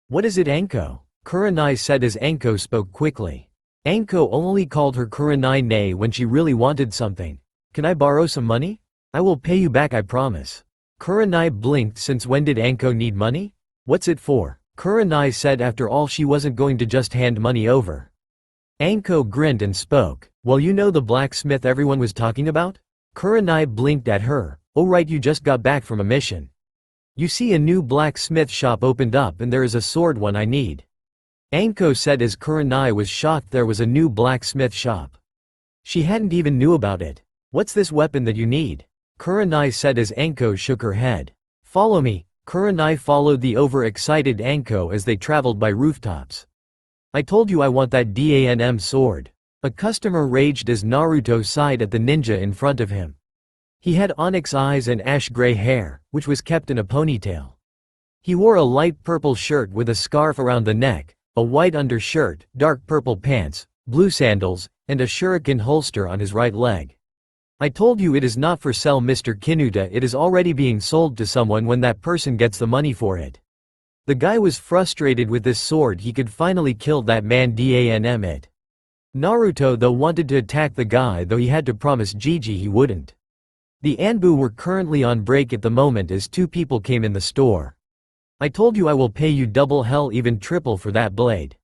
What is it, Anko? Kurenai said as Anko spoke quickly. Anko only called her Kurenai ne when she really wanted something. Can I borrow some money? I will pay you back, I promise. Kurenai blinked. Since when did Anko need money? What's it for? Kurenai said. After all, she wasn't going to just hand money over. Anko grinned and spoke. Well, you know the blacksmith everyone was talking about? Kurenai blinked at her. Oh right, you just got back from a mission. You see, a new blacksmith shop opened up and there is a sword one I need. Anko said as Kurenai was shocked there was a new blacksmith shop. She hadn't even knew about it. What's this weapon that you need? Kurenai said as Anko shook her head. Follow me. Kurenai followed the overexcited Anko as they traveled by rooftops. I told you I want that DANM sword. A customer raged as Naruto sighed at the ninja in front of him. He had onyx eyes and ash-gray hair, which was kept in a ponytail. He wore a light purple shirt with a scarf around the neck, a white undershirt, dark purple pants, blue sandals, and a shuriken holster on his right leg. I told you it is not for sale, Mr. Kinuta. It is already being sold to someone when that person gets the money for it. The guy was frustrated with this sword. He could finally kill that man. Damn it. Naruto though wanted to attack the guy, though he had to promise Gigi he wouldn't. The Anbu were currently on break at the moment as two people came in the store. I told you I will pay you double, hell even triple for that blade.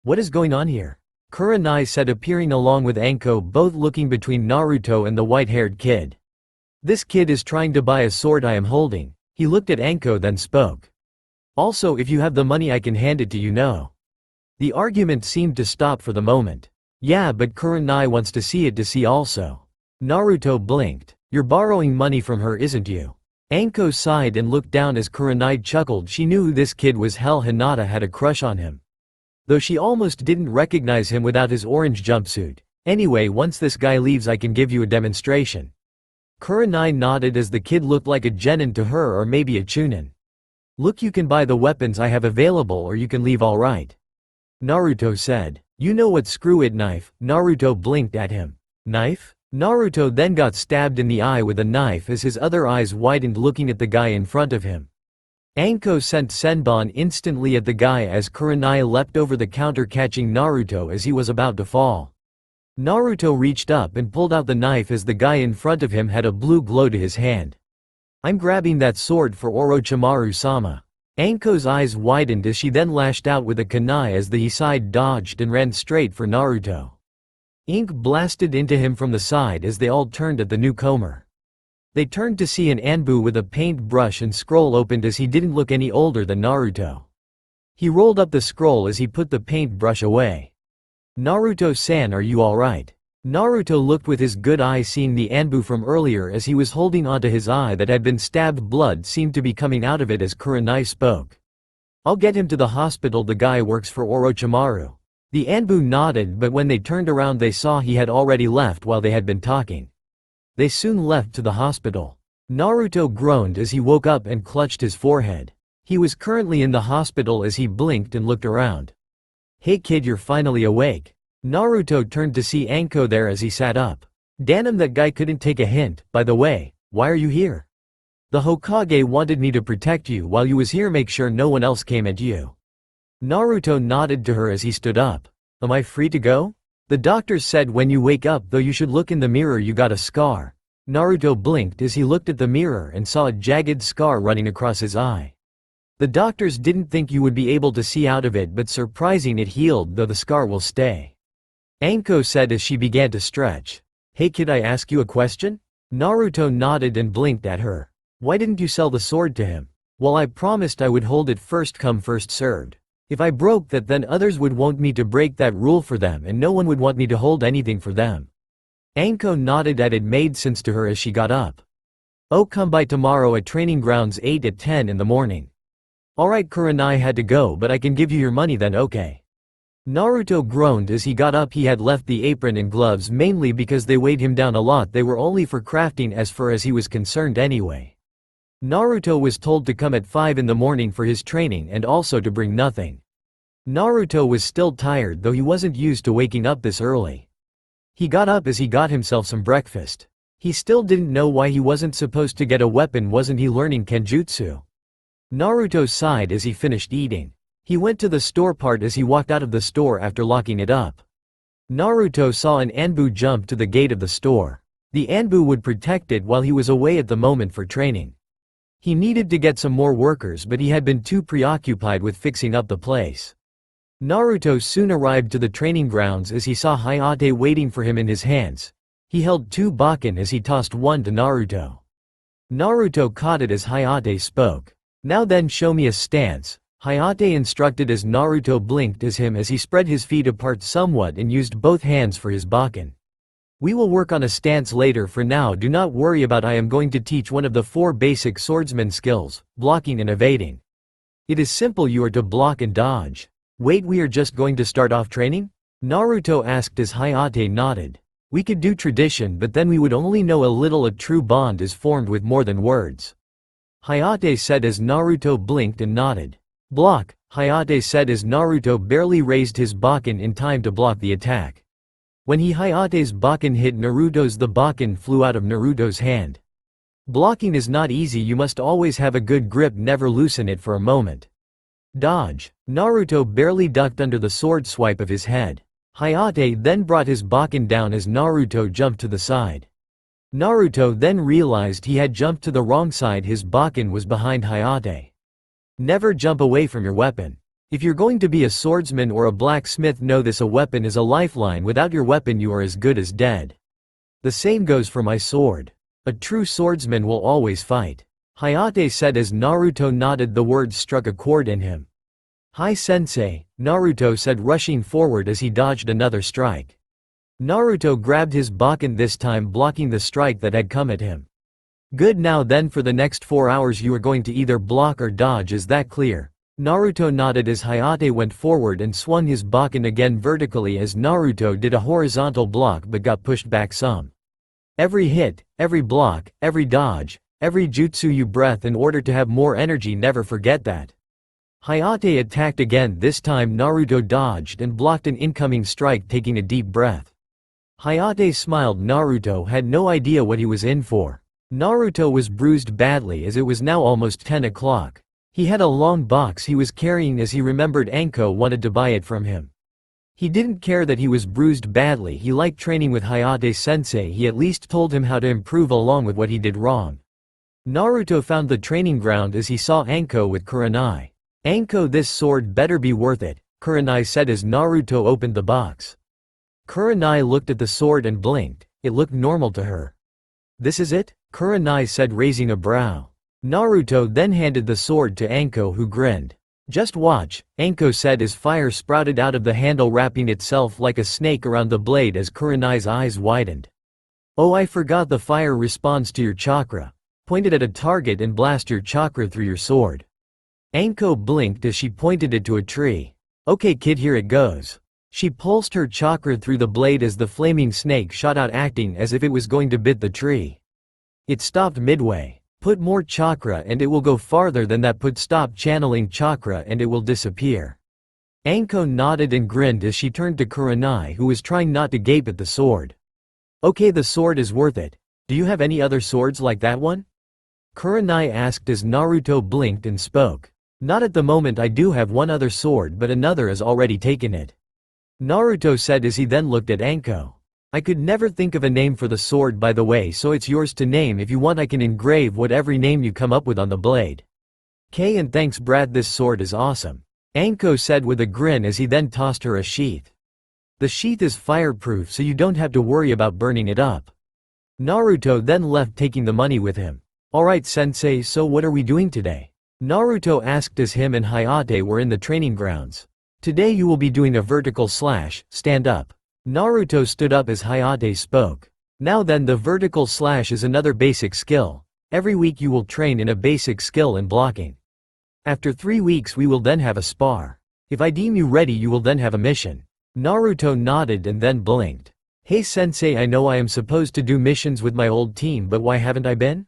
What is going on here? Kurenai said, appearing along with Anko, both looking between Naruto and the white-haired kid. This kid is trying to buy a sword I am holding. He looked at Anko then spoke. Also, if you have the money I can hand it to you. No. The argument seemed to stop for the moment. Yeah, but Kurenai wants to see it to see also. Naruto blinked. You're borrowing money from her, isn't you? Anko sighed and looked down as Kurenai chuckled. She knew who this kid was. Hell, Hinata had a crush on him. Though she almost didn't recognize him without his orange jumpsuit. Anyway, once this guy leaves I can give you a demonstration. Kurenai nodded as the kid looked like a genin to her, or maybe a chunin. Look, you can buy the weapons I have available or you can leave, alright. Naruto said. You know what, screw it. Knife. Naruto blinked at him. Knife? Naruto then got stabbed in the eye with a knife as his other eyes widened looking at the guy in front of him. Anko sent Senbon instantly at the guy as Kurenai leapt over the counter, catching Naruto as he was about to fall. Naruto reached up and pulled out the knife as the guy in front of him had a blue glow to his hand. I'm grabbing that sword for Orochimaru-sama. Anko's eyes widened as she then lashed out with a kunai as the Hisai dodged and ran straight for Naruto. Ink blasted into him from the side as they all turned at the newcomer. They turned to see an Anbu with a paintbrush and scroll opened as he didn't look any older than Naruto. He rolled up the scroll as he put the paintbrush away. Naruto-san, are you alright? Naruto looked with his good eye, seeing the Anbu from earlier as he was holding onto his eye that had been stabbed. Blood seemed to be coming out of it as Kurenai spoke. I'll get him to the hospital. The guy works for Orochimaru. The Anbu nodded, but when they turned around they saw he had already left while they had been talking. They soon left to the hospital. Naruto groaned as he woke up and clutched his forehead. He was currently in the hospital as he blinked and looked around. Hey kid, you're finally awake. Naruto turned to see Anko there as he sat up. Damn, that guy couldn't take a hint. By the way, why are you here? The Hokage wanted me to protect you while you was here, make sure no one else came at you. Naruto nodded to her as he stood up. Am I free to go? The doctors said when you wake up though you should look in the mirror, you got a scar. Naruto blinked as he looked at the mirror and saw a jagged scar running across his eye. The doctors didn't think you would be able to see out of it, but surprising, it healed though the scar will stay. Anko said as she began to stretch. Hey kid, I ask you a question? Naruto nodded and blinked at her. Why didn't you sell the sword to him? Well, I promised I would hold it first come first served. If I broke that, then others would want me to break that rule for them and no one would want me to hold anything for them. Anko nodded at it. Made sense to her as she got up. Oh, come by tomorrow at training grounds 8 at 10 in the morning. Alright, Kurenai had to go, but I can give you your money then, okay? Naruto groaned as he got up. He had left the apron and gloves mainly because they weighed him down a lot. They were only for crafting as far as he was concerned anyway. Naruto was told to come at 5 in the morning for his training and also to bring nothing. Naruto was still tired though he wasn't used to waking up this early. He got up as he got himself some breakfast. He still didn't know why he wasn't supposed to get a weapon. Wasn't he learning kenjutsu? Naruto sighed as he finished eating. He went to the store part as he walked out of the store after locking it up. Naruto saw an Anbu jump to the gate of the store. The Anbu would protect it while he was away at the moment for training. He needed to get some more workers, but he had been too preoccupied with fixing up the place. Naruto soon arrived to the training grounds as he saw Hayate waiting for him in his hands. He held 2 bakken as he tossed one to Naruto. Naruto caught it as Hayate spoke. Now then, show me a stance. Hayate instructed as Naruto blinked as he spread his feet apart somewhat and used both hands for his bakken. We will work on a stance later. For now, do not worry about. I am going to teach one of the 4 basic swordsman skills, blocking and evading. It is simple. You are to block and dodge. Wait, we are just going to start off training? Naruto asked as Hayate nodded. We could do tradition, but then we would only know a little. A true bond is formed with more than words. Hayate said as Naruto blinked and nodded. Block, Hayate said as Naruto barely raised his Bakken in time to block the attack. When Hayate's Bakken hit Naruto's, the Bakken flew out of Naruto's hand. Blocking is not easy, you must always have a good grip, never loosen it for a moment. Dodge. Naruto barely ducked under the sword swipe of his head. Hayate then brought his Bakken down as Naruto jumped to the side. Naruto then realized he had jumped to the wrong side, his Bakken was behind Hayate. Never jump away from your weapon. If you're going to be a swordsman or a blacksmith, know this: a weapon is a lifeline. Without your weapon you are as good as dead. The same goes for my sword. A true swordsman will always fight. Hayate said as Naruto nodded. The words struck a chord in him. Hi sensei, Naruto said, rushing forward as he dodged another strike. Naruto grabbed his Bakken, this time blocking the strike that had come at him. Good, now then for the next 4 hours you are going to either block or dodge, is that clear? Naruto nodded as Hayate went forward and swung his Bakken again vertically as Naruto did a horizontal block but got pushed back some. Every hit, every block, every dodge, every jutsu you breath in order to have more energy, never forget that. Hayate attacked again, this time Naruto dodged and blocked an incoming strike, taking a deep breath. Hayate smiled. Naruto had no idea what he was in for. Naruto was bruised badly as it was now almost 10 o'clock. He had a long box he was carrying as he remembered Anko wanted to buy it from him. He didn't care that he was bruised badly, he liked training with Hayate sensei. He at least told him how to improve along with what he did wrong. Naruto found the training ground as he saw Anko with Kurenai. Anko, this sword better be worth it, Kurenai said as Naruto opened the box. Kurenai looked at the sword and blinked. It looked normal to her. This is it? Kurenai said, raising a brow. Naruto then handed the sword to Anko, who grinned. Just watch, Anko said as fire sprouted out of the handle, wrapping itself like a snake around the blade as Kurenai's eyes widened. Oh, I forgot, the fire responds to your chakra. Point it at a target and blast your chakra through your sword. Anko blinked as she pointed it to a tree. Okay kid, here it goes. She pulsed her chakra through the blade as the flaming snake shot out, acting as if it was going to bit the tree. It stopped midway. Put more chakra and it will go farther than that. Stop channeling chakra and it will disappear. Anko nodded and grinned as she turned to Kurenai, who was trying not to gape at the sword. Okay, the sword is worth it. Do you have any other swords like that one? Kurenai asked as Naruto blinked and spoke. Not at the moment, I do have one other sword, but another has already taken it. Naruto said as he then looked at Anko. I could never think of a name for the sword, by the way, so it's yours to name. If you want I can engrave whatever name you come up with on the blade. K, and thanks Brad, this sword is awesome. Anko said with a grin as he then tossed her a sheath. The sheath is fireproof so you don't have to worry about burning it up. Naruto then left, taking the money with him. Alright sensei, so what are we doing today? Naruto asked as him and Hayate were in the training grounds. Today you will be doing a vertical slash, stand up. Naruto stood up as Hayate spoke. Now then, the vertical slash is another basic skill. Every week you will train in a basic skill in blocking. After 3 weeks we will then have a spar. If I deem you ready you will then have a mission. Naruto nodded and then blinked. Hey sensei, I know I am supposed to do missions with my old team, but why haven't I been?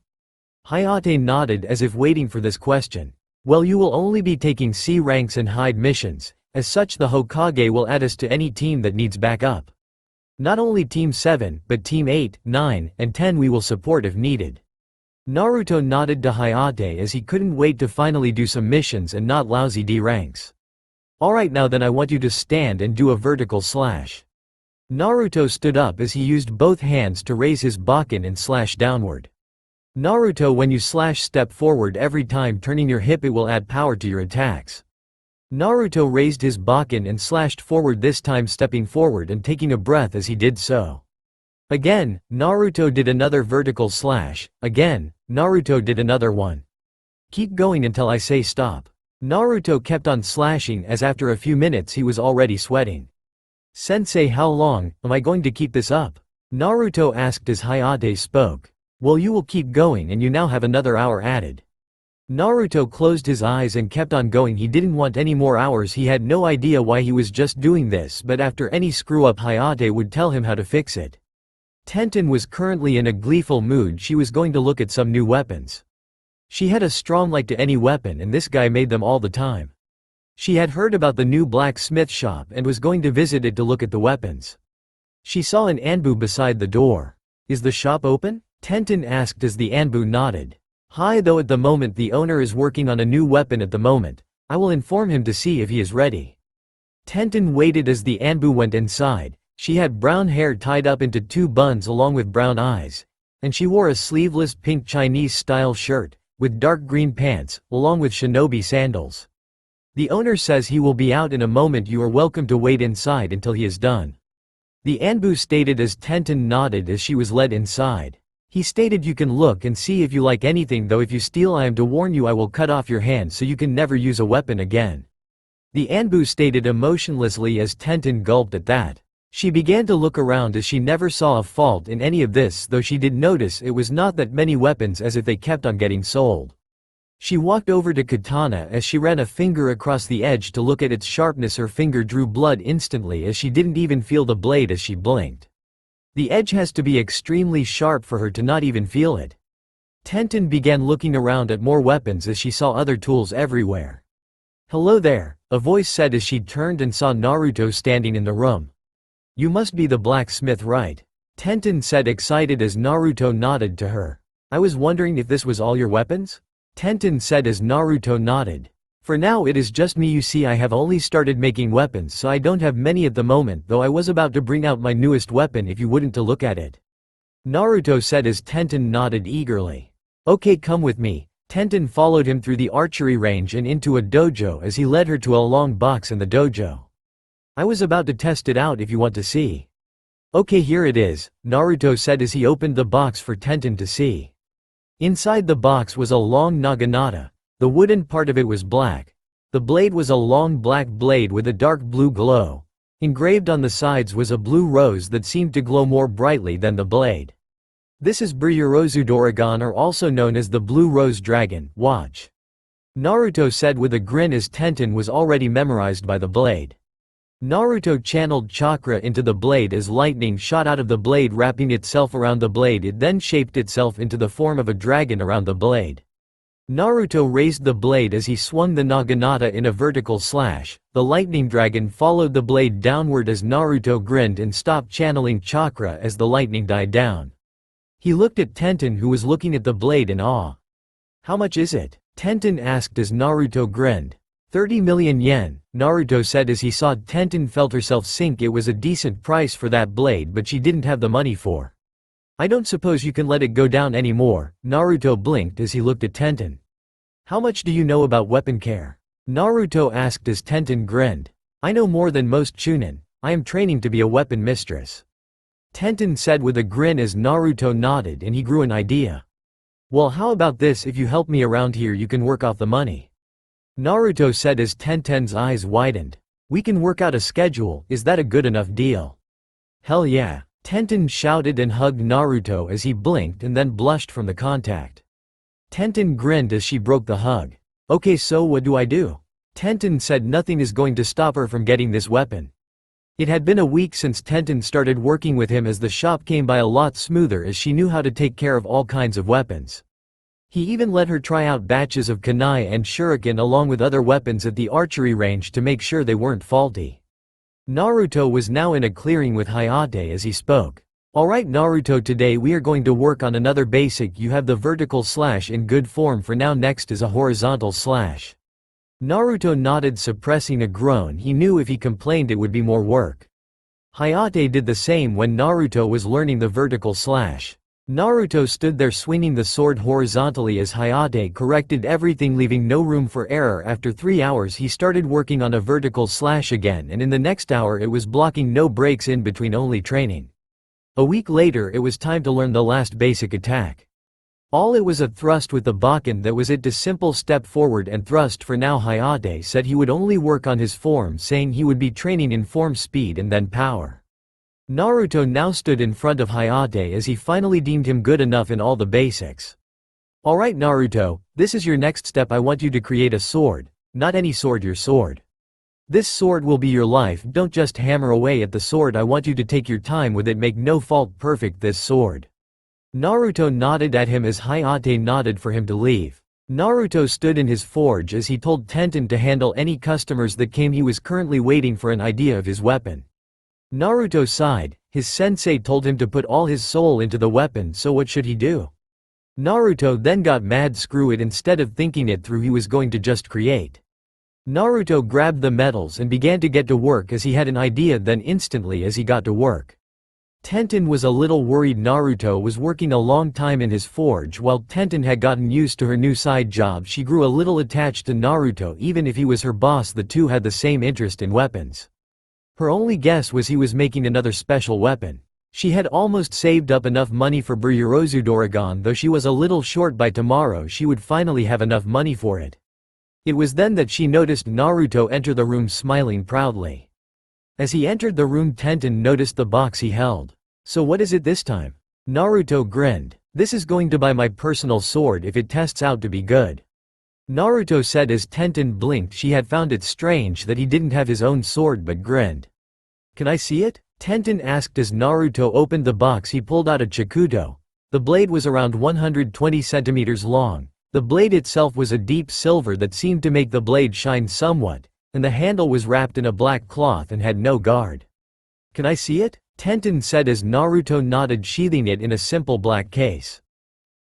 Hayate nodded as if waiting for this question. Well, you will only be taking C ranks and hide missions. As such, the Hokage will add us to any team that needs backup. Not only Team 7, but Team 8, 9, and 10 we will support if needed. Naruto nodded to Hayate as he couldn't wait to finally do some missions and not lousy D ranks. Alright, now then I want you to stand and do a vertical slash. Naruto stood up as he used both hands to raise his Bakken and slash downward. Naruto, when you slash, step forward every time, turning your hip, it will add power to your attacks. Naruto raised his Bakken and slashed forward, this time stepping forward and taking a breath as he did so. Again, Naruto did another vertical slash. Again, Naruto did another one. Keep going until I say stop. Naruto kept on slashing as after a few minutes he was already sweating. Sensei, how long am I going to keep this up? Naruto asked as Hayate spoke. Well, you will keep going and you now have another hour added. Naruto closed his eyes and kept on going. He didn't want any more hours. He had no idea why he was just doing this, but after any screw up Hayate would tell him how to fix it. Tenten was currently in a gleeful mood. She was going to look at some new weapons. She had a strong like to any weapon, and this guy made them all the time. She had heard about the new blacksmith shop and was going to visit it to look at the weapons. She saw an Anbu beside the door. "Is the shop open?" Tenten asked as the Anbu nodded. "Hi, though at the moment the owner is working on a new weapon at the moment. I will inform him to see if he is ready." Tenten waited as the Anbu went inside. She had brown hair tied up into 2 buns along with brown eyes. And she wore a sleeveless pink Chinese-style shirt, with dark green pants, along with shinobi sandals. "The owner says he will be out in a moment. You are welcome to wait inside until he is done." The Anbu stated as Tenten nodded as she was led inside. He stated, "You can look and see if you like anything, though if you steal I am to warn you I will cut off your hand so you can never use a weapon again." The Anbu stated emotionlessly as Tenten gulped at that. She began to look around as she never saw a fault in any of this, though she did notice it was not that many weapons as if they kept on getting sold. She walked over to Katana as she ran a finger across the edge to look at its sharpness. Her finger drew blood instantly as she didn't even feel the blade as she blinked. The edge has to be extremely sharp for her to not even feel it. Tenten began looking around at more weapons as she saw other tools everywhere. "Hello there," a voice said as she turned and saw Naruto standing in the room. "You must be the blacksmith, right?" Tenten said, excited as Naruto nodded to her. "I was wondering if this was all your weapons?" Tenten said as Naruto nodded. "For now it is just me. You see, I have only started making weapons, so I don't have many at the moment, though I was about to bring out my newest weapon if you wouldn't to look at it." Naruto said as Tenten nodded eagerly. "Okay, come with me." Tenten followed him through the archery range and into a dojo as he led her to a long box in the dojo. "I was about to test it out if you want to see." "Okay, here it is," Naruto said as he opened the box for Tenten to see. Inside the box was a long naginata. The wooden part of it was black. The blade was a long black blade with a dark blue glow. Engraved on the sides was a blue rose that seemed to glow more brightly than the blade. "This is Buryurozu Doragon, or also known as the Blue Rose Dragon. Watch," Naruto said with a grin as Tenten was already memorized by the blade. Naruto channeled chakra into the blade as lightning shot out of the blade, wrapping itself around the blade. It then shaped itself into the form of a dragon around the blade. Naruto raised the blade as he swung the naginata in a vertical slash. The lightning dragon followed the blade downward as Naruto grinned and stopped channeling chakra as the lightning died down. He looked at Tenten, who was looking at the blade in awe. "How much is it?" Tenten asked as Naruto grinned. 30 million yen, Naruto said as he saw Tenten felt herself sink. It was a decent price for that blade, but she didn't have the money for. "I don't suppose you can let it go down anymore," Naruto blinked as he looked at Tenten. "How much do you know about weapon care?" Naruto asked as Tenten grinned. "I know more than most chunin. I am training to be a weapon mistress," Tenten said with a grin as Naruto nodded and he grew an idea. "Well, how about this? If you help me around here you can work off the money," Naruto said as Tenten's eyes widened. "We can work out a schedule. Is that a good enough deal?" "Hell yeah," Tenten shouted and hugged Naruto as he blinked and then blushed from the contact. Tenten grinned as she broke the hug. "Okay, so what do I do?" Tenten said nothing is going to stop her from getting this weapon. It had been a week since Tenten started working with him as the shop came by a lot smoother as she knew how to take care of all kinds of weapons. He even let her try out batches of kunai and shuriken along with other weapons at the archery range to make sure they weren't faulty. Naruto was now in a clearing with Hayate as he spoke. "Alright Naruto, today we are going to work on another basic. You have the vertical slash in good form for now, next is a horizontal slash." Naruto nodded, suppressing a groan. He knew if he complained it would be more work. Hayate did the same when Naruto was learning the vertical slash. Naruto stood there swinging the sword horizontally as Hayate corrected everything, leaving no room for error. After 3 hours he started working on a vertical slash again, and in the next hour it was blocking, no breaks in between, only training. A week later it was time to learn the last basic attack. All it was a thrust with the bakken, that was it, to simple step forward and thrust. For now Hayate said he would only work on his form, saying he would be training in form, speed and then power. Naruto now stood in front of Hayate as he finally deemed him good enough in all the basics. "Alright Naruto, this is your next step. I want you to create a sword. Not any sword, your sword." This sword will be your life, don't just hammer away at the sword, I want you to take your time with it, make no fault perfect this sword. Naruto nodded at him as Hayate nodded for him to leave. Naruto stood in his forge as he told Tenten to handle any customers that came. He was currently waiting for an idea of his weapon. Naruto sighed, his sensei told him to put all his soul into the weapon, so what should he do? Naruto then got mad, screw it, instead of thinking it through he was going to just create. Naruto grabbed the metals and began to get to work as he had an idea. Then instantly as he got to work, Tenten was a little worried. Naruto was working a long time in his forge while Tenten had gotten used to her new side job. She grew a little attached to Naruto even if he was her boss. The two had the same interest in weapons. Her only guess was he was making another special weapon. She had almost saved up enough money for Buryurozu Doragon, though she was a little short. By tomorrow she would finally have enough money for it. It was then that she noticed Naruto enter the room smiling proudly. As he entered the room, Tenten noticed the box he held. So what is it this time? Naruto grinned. This is going to buy my personal sword if it tests out to be good. Naruto said as Tenten blinked. She had found it strange that he didn't have his own sword but grinned. Can I see it? Tenten asked as Naruto opened the box. He pulled out a chikuto. The blade was around 120 centimeters long. The blade itself was a deep silver that seemed to make the blade shine somewhat, and the handle was wrapped in a black cloth and had no guard. Can I see it? Tenten said as Naruto nodded, sheathing it in a simple black case.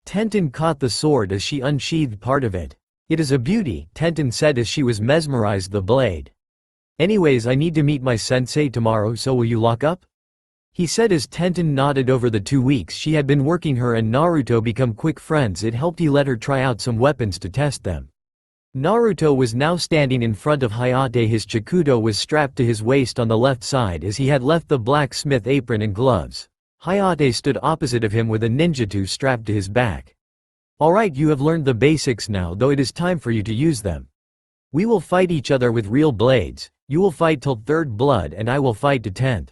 Tenten caught the sword as she unsheathed part of it. It is a beauty, Tenten said as she was mesmerized the blade. Anyways, I need to meet my sensei tomorrow, so will you lock up? He said as Tenten nodded. Over the 2 weeks she had been working, her and Naruto become quick friends. It helped he let her try out some weapons to test them. Naruto was now standing in front of Hayate. His chikuto was strapped to his waist on the left side as he had left the blacksmith apron and gloves. Hayate stood opposite of him with a ninjutsu strapped to his back. Alright, you have learned the basics now, though it is time for you to use them. We will fight each other with real blades. You will fight till 3rd blood and I will fight to 10th.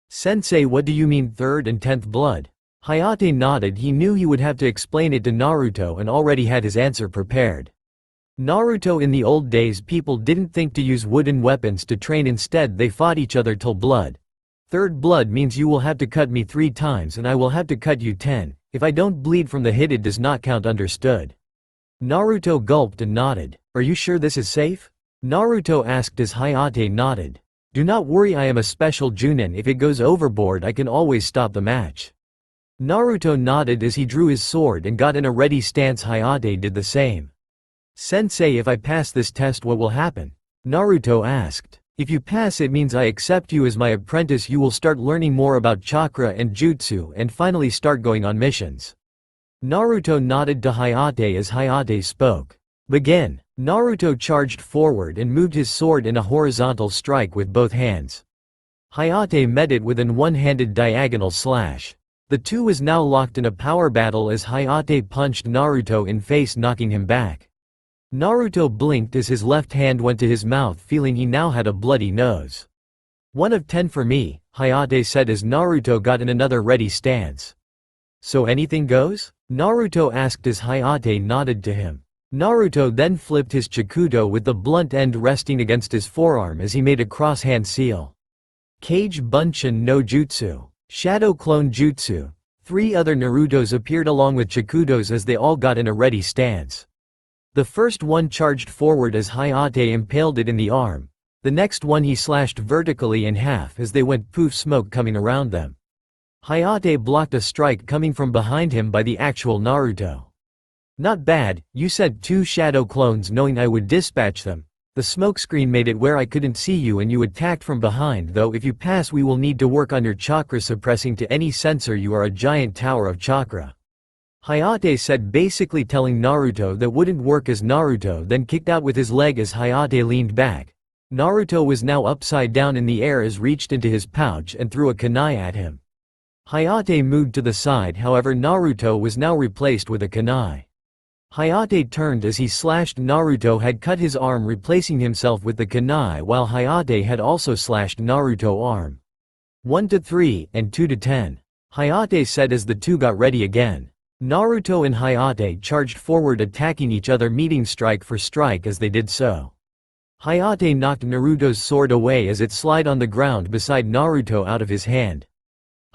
Sensei, what do you mean 3rd and 10th blood? Hayate nodded. He knew he would have to explain it to Naruto and already had his answer prepared. Naruto, in the old days people didn't think to use wooden weapons to train, instead they fought each other till blood. 3rd blood means you will have to cut me 3 times and I will have to cut you 10. If I don't bleed from the hit it does not count, understood? Naruto gulped and nodded. Are you sure this is safe? Naruto asked as Hayate nodded. Do not worry, I am a special Junin. If it goes overboard I can always stop the match. Naruto nodded as he drew his sword and got in a ready stance. Hayate did the same. Sensei, if I pass this test what will happen? Naruto asked. If you pass it means I accept you as my apprentice. You will start learning more about chakra and jutsu and finally start going on missions. Naruto nodded to Hayate as Hayate spoke. Begin. Naruto charged forward and moved his sword in a horizontal strike with both hands. Hayate met it with an one-handed diagonal slash. The two was now locked in a power battle as Hayate punched Naruto in face, knocking him back. Naruto blinked as his left hand went to his mouth, feeling he now had a bloody nose. 1 of 10 for me, Hayate said as Naruto got in another ready stance. So anything goes? Naruto asked as Hayate nodded to him. Naruto then flipped his chikuto with the blunt end resting against his forearm as he made a cross-hand seal. Kage Bunshin no Jutsu. Shadow Clone Jutsu. 3 other Narutos appeared along with chikutos as they all got in a ready stance. The first one charged forward as Hayate impaled it in the arm. The next one he slashed vertically in half as they went poof, smoke coming around them. Hayate blocked a strike coming from behind him by the actual Naruto. Not bad, you said 2 shadow clones knowing I would dispatch them. The smokescreen made it where I couldn't see you and you attacked from behind, though if you pass we will need to work on your chakra suppressing to any sensor. You are a giant tower of chakra. Hayate said, basically telling Naruto that wouldn't work as Naruto then kicked out with his leg as Hayate leaned back. Naruto was now upside down in the air as reached into his pouch and threw a kunai at him. Hayate moved to the side, however Naruto was now replaced with a kunai. Hayate turned as he slashed. Naruto had cut his arm, replacing himself with the kunai, while Hayate had also slashed Naruto's arm. 1 to 3 and 2 to 10. Hayate said as the two got ready again. Naruto and Hayate charged forward, attacking each other, meeting strike for strike as they did so. Hayate knocked Naruto's sword away as it slid on the ground beside Naruto out of his hand.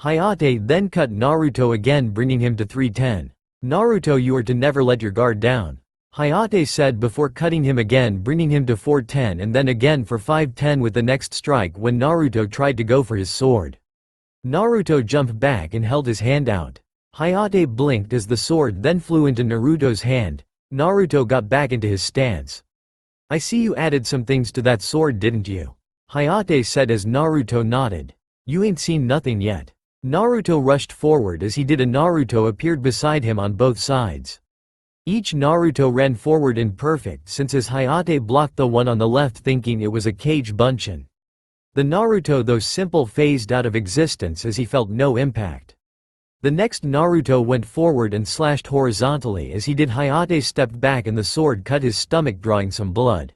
Hayate then cut Naruto again, bringing him to 310. Naruto, you are to never let your guard down, Hayate said before cutting him again, bringing him to 410 and then again for 510 with the next strike when Naruto tried to go for his sword. Naruto jumped back and held his hand out. Hayate blinked as the sword then flew into Naruto's hand. Naruto got back into his stance. I see you added some things to that sword, didn't you? Hayate said as Naruto nodded. You ain't seen nothing yet. Naruto rushed forward as he did, and Naruto appeared beside him on both sides. Each Naruto ran forward in perfect sense as Hayate blocked the one on the left, thinking it was a cage bunshin. The Naruto though simple phased out of existence as he felt no impact. The next Naruto went forward and slashed horizontally as he did. Hayate stepped back and the sword cut his stomach, drawing some blood,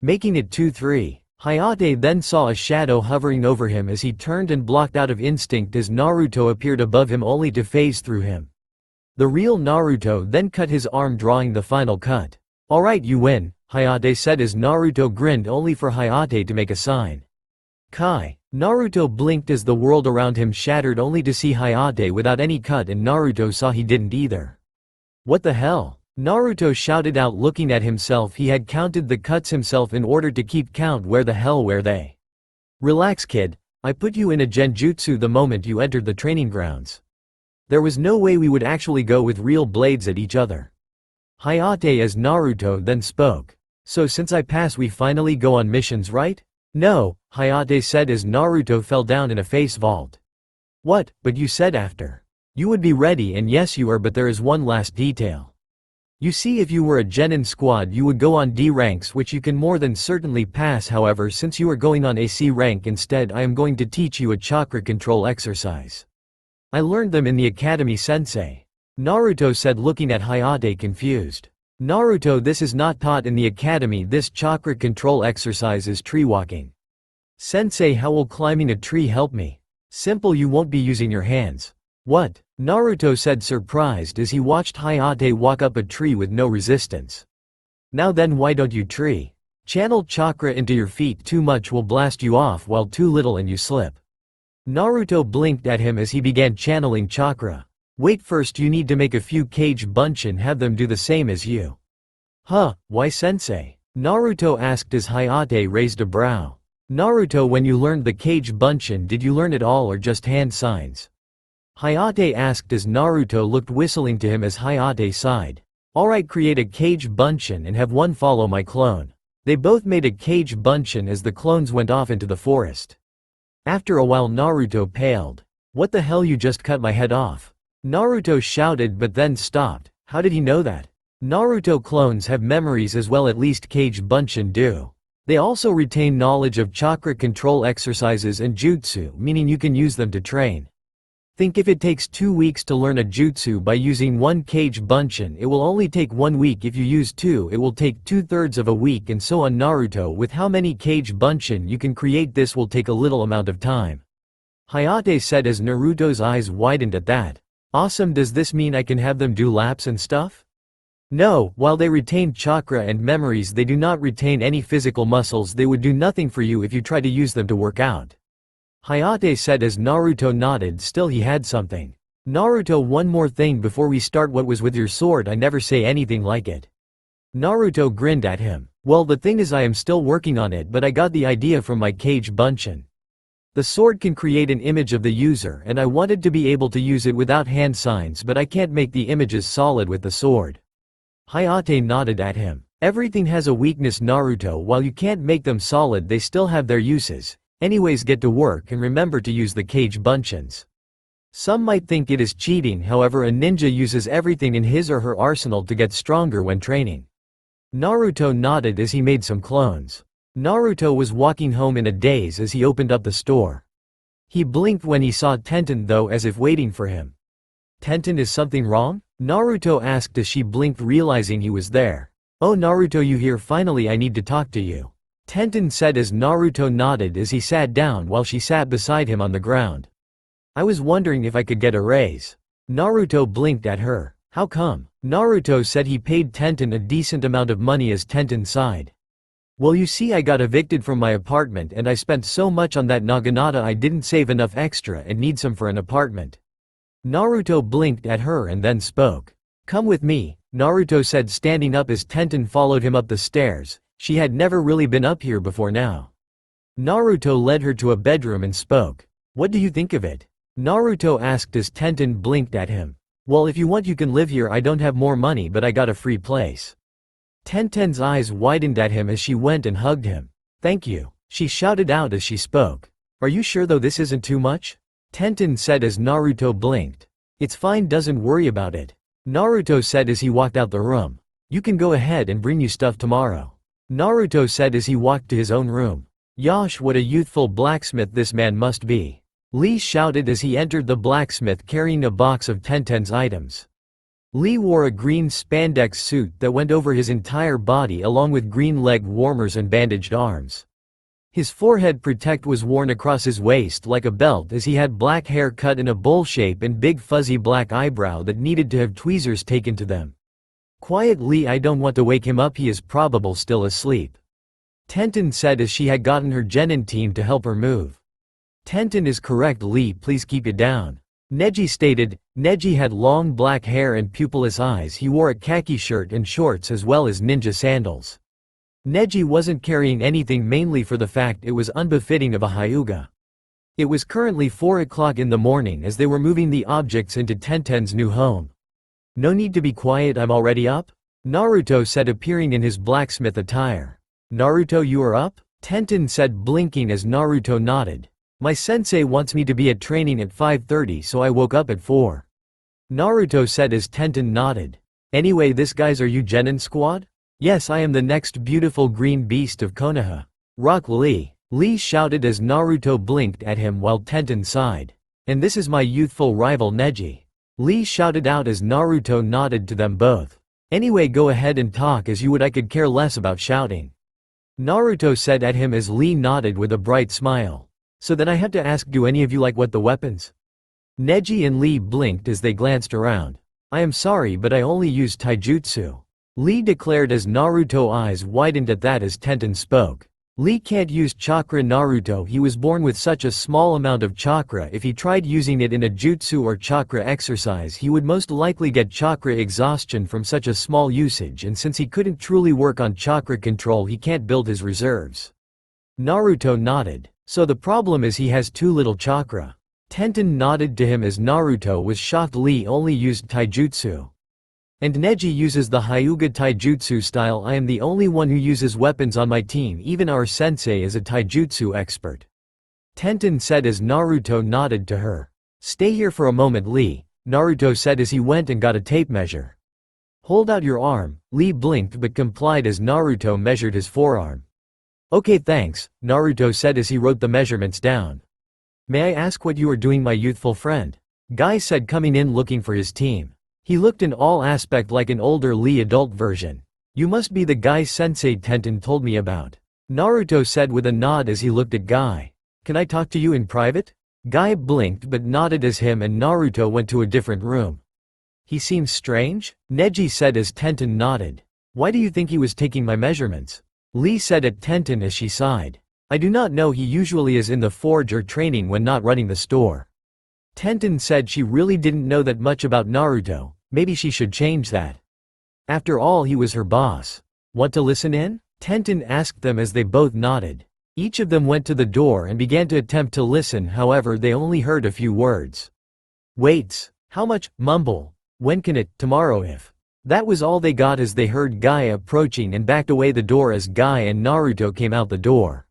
making it 2-3. Hayate then saw a shadow hovering over him as he turned and blocked out of instinct as Naruto appeared above him only to phase through him. The real Naruto then cut his arm, drawing the final cut. Alright, you win, Hayate said as Naruto grinned only for Hayate to make a sign. Kai. Naruto blinked as the world around him shattered only to see Hayate without any cut, and Naruto saw he didn't either. What the hell? Naruto shouted out, looking at himself. He had counted the cuts himself in order to keep count. Where the hell were they? Relax, kid. I put you in a genjutsu the moment you entered the training grounds. There was no way we would actually go with real blades at each other. Hayate as Naruto then spoke. So since I pass, we finally go on missions, right? No, Hayate said as Naruto fell down in a face vault. What? But you said after. You would be ready, and yes you are, but there is one last detail. You see, if you were a genin squad you would go on D ranks, which you can more than certainly pass. However, since you are going on a C rank instead, I am going to teach you a chakra control exercise. I learned them in the academy, sensei. Naruto said, looking at Hayate confused. Naruto, this is not taught in the academy. This chakra control exercise is tree walking. Sensei, how will climbing a tree help me? Simple, you won't be using your hands. What? Naruto said, surprised as he watched Hayate walk up a tree with no resistance. Now then, why don't you tree? Channel chakra into your feet. Too much will blast you off, while too little and you slip. Naruto blinked at him as he began channeling chakra. Wait, first you need to make a few cage bunshin, have them do the same as you. Huh, why sensei? Naruto asked as Hayate raised a brow. Naruto, when you learned the cage bunshin, did you learn it all or just hand signs? Hayate asked as Naruto looked whistling to him as Hayate sighed. Alright, create a cage bunshin and have one follow my clone. They both made a cage bunshin as the clones went off into the forest. After a while Naruto paled. What the hell, you just cut my head off? Naruto shouted but then stopped. How did he know that? Naruto clones have memories as well, at least cage bunshin do. They also retain knowledge of chakra control exercises and jutsu, meaning you can use them to train. Think if it takes 2 weeks to learn a jutsu by using one cage bunshin, it will only take 1 week. If you use 2, it will take 2/3 of a week, and so on. Naruto, with how many cage bunshin you can create, this will take a little amount of time. Hayate said as Naruto's eyes widened at that. Awesome, does this mean I can have them do laps and stuff? No, while they retain chakra and memories, they do not retain any physical muscles. They would do nothing for you if you try to use them to work out. Hayate said as Naruto nodded. Still, he had something. Naruto, one more thing before we start. What was with your sword? I never say anything like it. Naruto grinned at him. Well, the thing is, I am still working on it, but I got the idea from my cage bunshin. The sword can create an image of the user, and I wanted to be able to use it without hand signs, but I can't make the images solid with the sword. Hayate nodded at him. Everything has a weakness, Naruto. While you can't make them solid, they still have their uses. Anyways, get to work and remember to use the cage bunshins. Some might think it is cheating, however a ninja uses everything in his or her arsenal to get stronger when training. Naruto nodded as he made some clones. Naruto was walking home in a daze as he opened up the store. He blinked when he saw Tenten though, as if waiting for him. Tenten, is something wrong? Naruto asked as she blinked, realizing he was there. Oh Naruto, you here? Finally, I need to talk to you. Tenten said as Naruto nodded as he sat down while she sat beside him on the ground. I was wondering if I could get a raise. Naruto blinked at her. How come? Naruto said he paid Tenten a decent amount of money as Tenten sighed. Well, you see, I got evicted from my apartment and I spent so much on that naginata I didn't save enough extra and need some for an apartment. Naruto blinked at her and then spoke. Come with me, Naruto said, standing up as Tenten followed him up the stairs. She had never really been up here before now. Naruto led her to a bedroom and spoke. What do you think of it? Naruto asked as Tenten blinked at him. Well, if you want you can live here, I don't have more money but I got a free place. Tenten's eyes widened at him as she went and hugged him. Thank you, she shouted out as she spoke. Are you sure though this isn't too much? Tenten said as Naruto blinked. It's fine, doesn't worry about it. Naruto said as he walked out the room. You can go ahead and bring you stuff tomorrow. Naruto said as he walked to his own room. Yosh, what a youthful blacksmith this man must be. Lee shouted as he entered the blacksmith carrying a box of Tenten's items. Lee wore a green spandex suit that went over his entire body along with green leg warmers and bandaged arms. His forehead protect was worn across his waist like a belt as he had black hair cut in a bowl shape and big fuzzy black eyebrow that needed to have tweezers taken to them. Quiet Lee, I don't want to wake him up, he is probably still asleep. Tenten said as she had gotten her genin team to help her move. Tenten is correct Lee, please keep it down. Neji stated. Neji had long black hair and pupilless eyes. He wore a khaki shirt and shorts as well as ninja sandals. Neji wasn't carrying anything mainly for the fact it was unbefitting of a Hyuga. It was currently 4 o'clock in the morning as they were moving the objects into Tenten's new home. No need to be quiet, I'm already up? Naruto said, appearing in his blacksmith attire. Naruto, you are up? Tenten said, blinking as Naruto nodded. My sensei wants me to be at training at 5:30, so I woke up at 4. Naruto said as Tenten nodded. Anyway, this guys, are you Genin squad? Yes, I am the next beautiful green beast of Konoha. Rock Lee. Lee shouted as Naruto blinked at him while Tenten sighed. And this is my youthful rival Neji. Lee shouted out as Naruto nodded to them both. Anyway, go ahead and talk as you would, I could care less about shouting. Naruto said at him as Lee nodded with a bright smile. So then I have to ask, do any of you like what the weapons? Neji and Lee blinked as they glanced around. I am sorry but I only use taijutsu. Lee declared as Naruto eyes widened at that as Tenten spoke. Lee can't use chakra. Naruto, he was born with such a small amount of chakra. If he tried using it in a jutsu or chakra exercise he would most likely get chakra exhaustion from such a small usage, and since he couldn't truly work on chakra control he can't build his reserves. Naruto nodded. So the problem is he has too little chakra. Tenten nodded to him as Naruto was shocked Lee only used taijutsu. And Neji uses the Hyuga taijutsu style. I am the only one who uses weapons on my team, even our sensei is a taijutsu expert. Tenten said as Naruto nodded to her. Stay here for a moment Lee, Naruto said as he went and got a tape measure. Hold out your arm. Lee blinked but complied as Naruto measured his forearm. Okay thanks, Naruto said as he wrote the measurements down. May I ask what you are doing, my youthful friend? Guy said, coming in looking for his team. He looked in all aspect like an older Lee adult version. You must be the Guy sensei Tenten told me about. Naruto said with a nod as he looked at Guy. Can I talk to you in private? Guy blinked but nodded as him and Naruto went to a different room. He seems strange? Neji said as Tenten nodded. Why do you think he was taking my measurements? Lee said at Tenten as she sighed. I do not know, he usually is in the forge or training when not running the store. Tenten said she really didn't know that much about Naruto, maybe she should change that. After all, he was her boss. Want to listen in? Tenten asked them as they both nodded. Each of them went to the door and began to attempt to listen, however they only heard a few words. Waits. How much? Mumble. When can it? Tomorrow if. That was all they got as they heard Guy approaching and backed away the door as Guy and Naruto came out the door.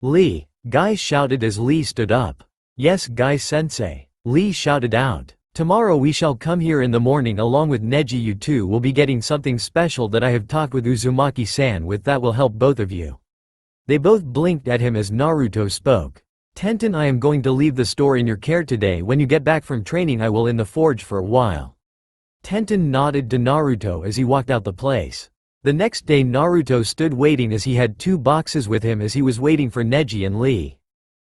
Lee, Guy shouted as Lee stood up. Yes, Guy sensei. Lee shouted out. Tomorrow we shall come here in the morning along with Neji. You two will be getting something special that I have talked with Uzumaki-san with that will help both of you. They both blinked at him as Naruto spoke. Tenten, I am going to leave the store in your care today. When you get back from training I will in the forge for a while. Tenten nodded to Naruto as he walked out the place. The next day Naruto stood waiting as he had 2 boxes with him as he was waiting for Neji and Lee.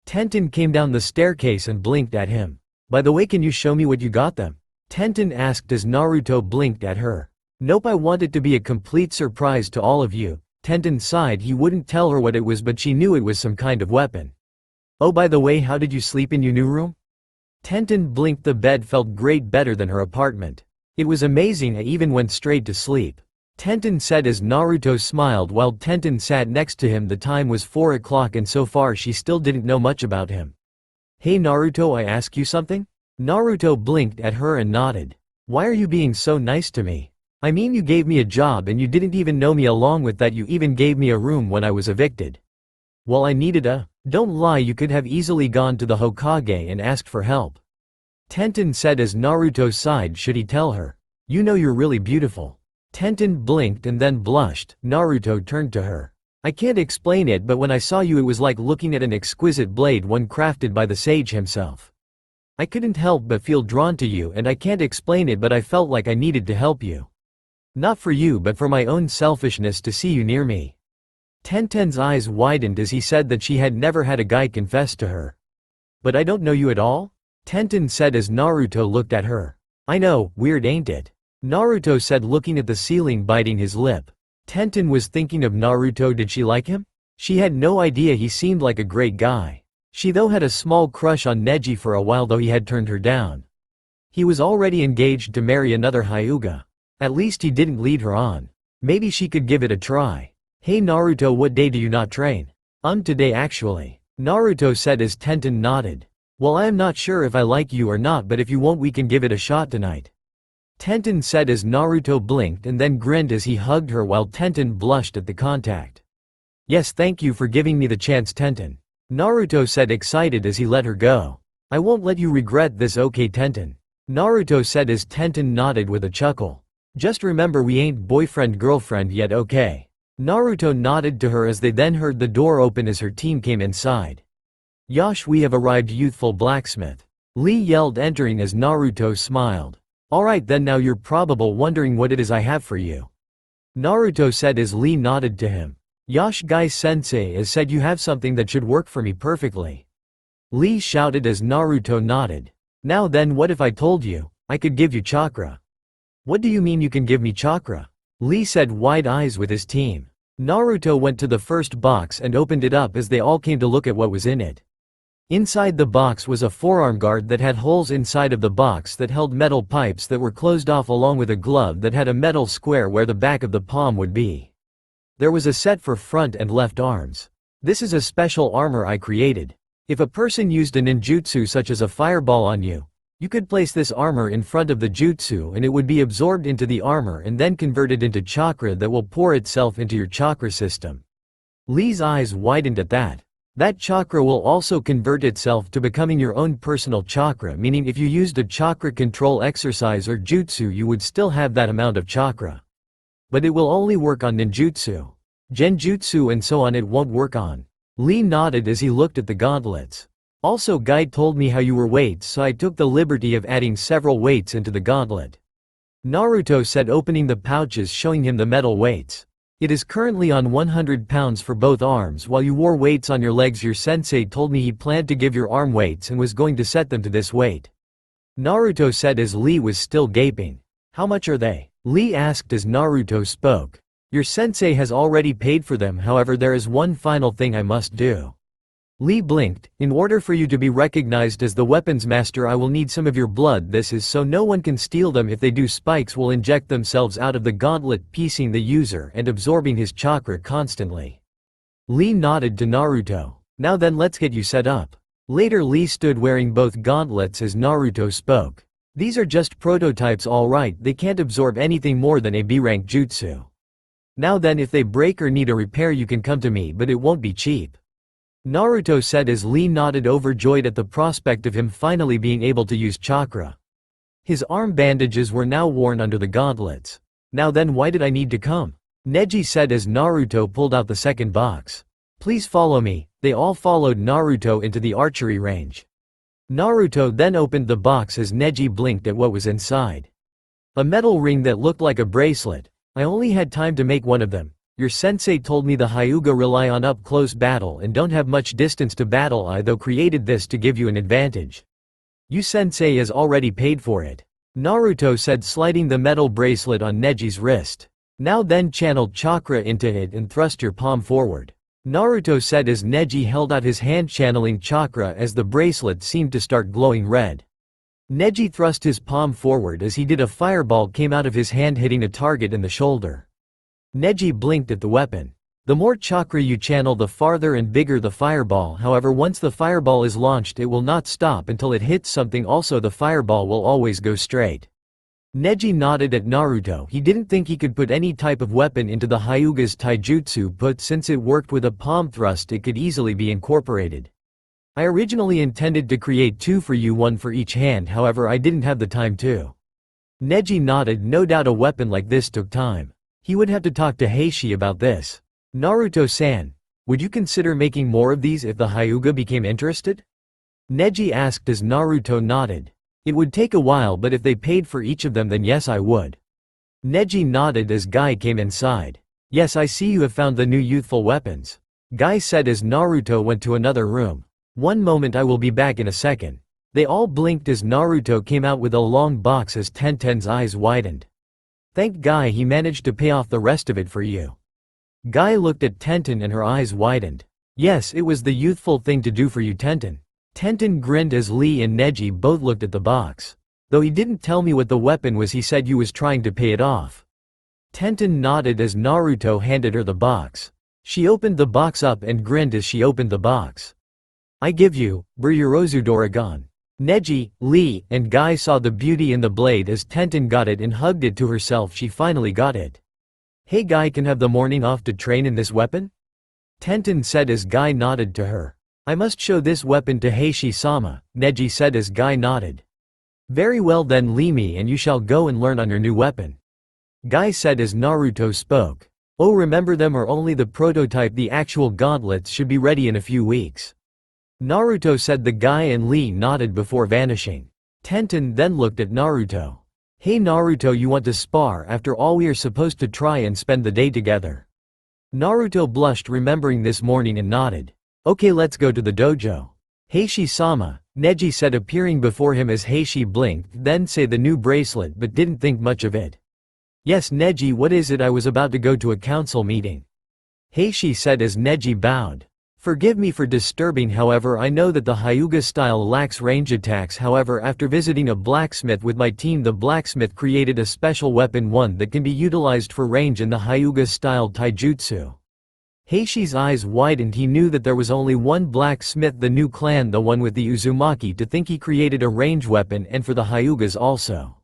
Tenten came down the staircase and blinked at him. By the way, can you show me what you got them? Tenten asked as Naruto blinked at her. Nope, I want it to be a complete surprise to all of you. Tenten sighed. He wouldn't tell her what it was, but she knew it was some kind of weapon. Oh, by the way, how did you sleep in your new room? Tenten blinked. The bed felt great, better than her apartment. It was amazing. I even went straight to sleep. Tenten said as Naruto smiled while Tenten sat next to him. The time was 4 o'clock and so far she still didn't know much about him. Hey Naruto, I ask you something? Naruto blinked at her and nodded. Why are you being so nice to me? I mean, you gave me a job and you didn't even know me. Along with that, you even gave me a room when I was evicted. Well, I needed a… Don't lie, you could have easily gone to the Hokage and asked for help. Tenten said as Naruto sighed. Should he tell her? You know you're really beautiful. Tenten blinked and then blushed. Naruto turned to her. I can't explain it, but when I saw you it was like looking at an exquisite blade, one crafted by the sage himself. I couldn't help but feel drawn to you, and I can't explain it, but I felt like I needed to help you. Not for you but for my own selfishness, to see you near me. Tenten's eyes widened as he said that she had never had a guy confess to her. But I don't know you at all? Tenten said as Naruto looked at her. I know, weird ain't it? Naruto said looking at the ceiling, biting his lip. Tenten was thinking of Naruto. Did she like him? She had no idea. He seemed like a great guy. She though had a small crush on Neji for a while, though he had turned her down. He was already engaged to marry another Hyuga. At least he didn't lead her on. Maybe she could give it a try. Hey Naruto, what day do you not train? Today actually. Naruto said as Tenten nodded. Well, I am not sure if I like you or not, but if you won't we can give it a shot tonight. Tenten said as Naruto blinked and then grinned as he hugged her while Tenten blushed at the contact. Yes, thank you for giving me the chance, Tenten. Naruto said excited as he let her go. I won't let you regret this, okay Tenten? Naruto said as Tenten nodded with a chuckle. Just remember we ain't boyfriend-girlfriend yet, okay? Naruto nodded to her as they then heard the door open as her team came inside. Yosh, we have arrived, youthful blacksmith. Lee yelled, entering as Naruto smiled. Alright then, now you're probably wondering what it is I have for you. Naruto said as Lee nodded to him. Yosh Gai-sensei has said you have something that should work for me perfectly. Lee shouted as Naruto nodded. Now then, what if I told you I could give you chakra? What do you mean you can give me chakra? Lee said, wide eyes with his team. Naruto went to the first box and opened it up as they all came to look at what was in it. Inside the box was a forearm guard that had holes inside of the box that held metal pipes that were closed off, along with a glove that had a metal square where the back of the palm would be. There was a set for front and left arms. This is a special armor I created. If a person used a ninjutsu such as a fireball on you, you could place this armor in front of the jutsu and it would be absorbed into the armor and then converted into chakra that will pour itself into your chakra system. Lee's eyes widened at that. That chakra will also convert itself to becoming your own personal chakra, meaning if you used a chakra control exercise or jutsu you would still have that amount of chakra. But it will only work on ninjutsu, genjutsu and so on, it won't work on. Lee nodded as he looked at the gauntlets. Also, guide told me how you were weights, so I took the liberty of adding several weights into the gauntlet. Naruto said, opening the pouches showing him the metal weights. It is currently on 100 pounds for both arms, while you wore weights on your legs. Your sensei told me he planned to give your arm weights and was going to set them to this weight. Naruto said as Lee was still gaping. How much are they? Lee asked as Naruto spoke. Your sensei has already paid for them, however there is one final thing I must do. Lee blinked. In order for you to be recognized as the weapons master I will need some of your blood. This is so no one can steal them. If they do, spikes will inject themselves out of the gauntlet, piecing the user and absorbing his chakra constantly. Lee nodded to Naruto. Now then, let's get you set up. Later Lee stood wearing both gauntlets as Naruto spoke. These are just prototypes, alright, they can't absorb anything more than a B-rank jutsu. Now then, if they break or need a repair you can come to me, but it won't be cheap. Naruto said as Lee nodded, overjoyed at the prospect of him finally being able to use chakra. His arm bandages were now worn under the gauntlets. Now then, why did I need to come? Neji said as Naruto pulled out the second box. Please follow me. They all followed Naruto into the archery range. Naruto then opened the box as Neji blinked at what was inside. A metal ring that looked like a bracelet. I only had time to make one of them. Your sensei told me the Hyuga rely on up-close battle and don't have much distance to battle. I though created this to give you an advantage. You sensei has already paid for it. Naruto said, sliding the metal bracelet on Neji's wrist. Now then channel chakra into it and thrust your palm forward. Naruto said as Neji held out his hand channeling chakra as the bracelet seemed to start glowing red. Neji thrust his palm forward as he did. A fireball came out of his hand hitting a target in the shoulder. Neji blinked at the weapon. The more chakra you channel the farther and bigger the fireball, however once the fireball is launched it will not stop until it hits something, also the fireball will always go straight. Neji nodded at Naruto. He didn't think he could put any type of weapon into the Hyuga's taijutsu, but since it worked with a palm thrust it could easily be incorporated. I originally intended to create 2 for you, 1 for each hand, however I didn't have the time to. Neji nodded. No doubt a weapon like this took time. He would have to talk to Heishi about this. Naruto-san, would you consider making more of these if the Hyuga became interested? Neji asked as Naruto nodded. It would take a while, but if they paid for each of them then yes I would. Neji nodded as Guy came inside. Yes, I see you have found the new youthful weapons. Guy said as Naruto went to another room. One moment, I will be back in a second. They all blinked as Naruto came out with a long box as Tenten's eyes widened. Thank Guy, he managed to pay off the rest of it for you. Guy looked at Tenten and her eyes widened. Yes, it was the youthful thing to do for you, Tenten. Tenten grinned as Lee and Neji both looked at the box. Though he didn't tell me what the weapon was, he said you was trying to pay it off. Tenten nodded as Naruto handed her the box. She opened the box up and grinned as she opened the box. I give you, Buryurozu Doragon. Neji, Lee, and Guy saw the beauty in the blade as Tenten got it and hugged it to herself. She finally got it. Hey, Guy can have the morning off to train in this weapon? Tenten said as Guy nodded to her. I must show this weapon to Heishi-sama, Neji said as Guy nodded. Very well then, leave me and you shall go and learn on your new weapon. Guy said as Naruto spoke. Oh, remember them are only the prototype, the actual gauntlets should be ready in a few weeks. Naruto said. The Guy and Lee nodded before vanishing. Tenten then looked at Naruto. Hey Naruto, you want to spar? After all we are supposed to try and spend the day together. Naruto blushed remembering this morning and nodded. Okay, let's go to the dojo. Heishi-sama, Neji said appearing before him as Heishi blinked, then say the new bracelet but didn't think much of it. Yes Neji, what is it? I was about to go to a council meeting. Heishi said as Neji bowed. Forgive me for disturbing, however I know that the Hyuga style lacks range attacks, however after visiting a blacksmith with my team the blacksmith created a special weapon, one that can be utilized for range in the Hyuga style taijutsu. Heishi's eyes widened. He knew that there was only one blacksmith, the new clan, the one with the Uzumaki, to think he created a range weapon, and for the Hyugas also.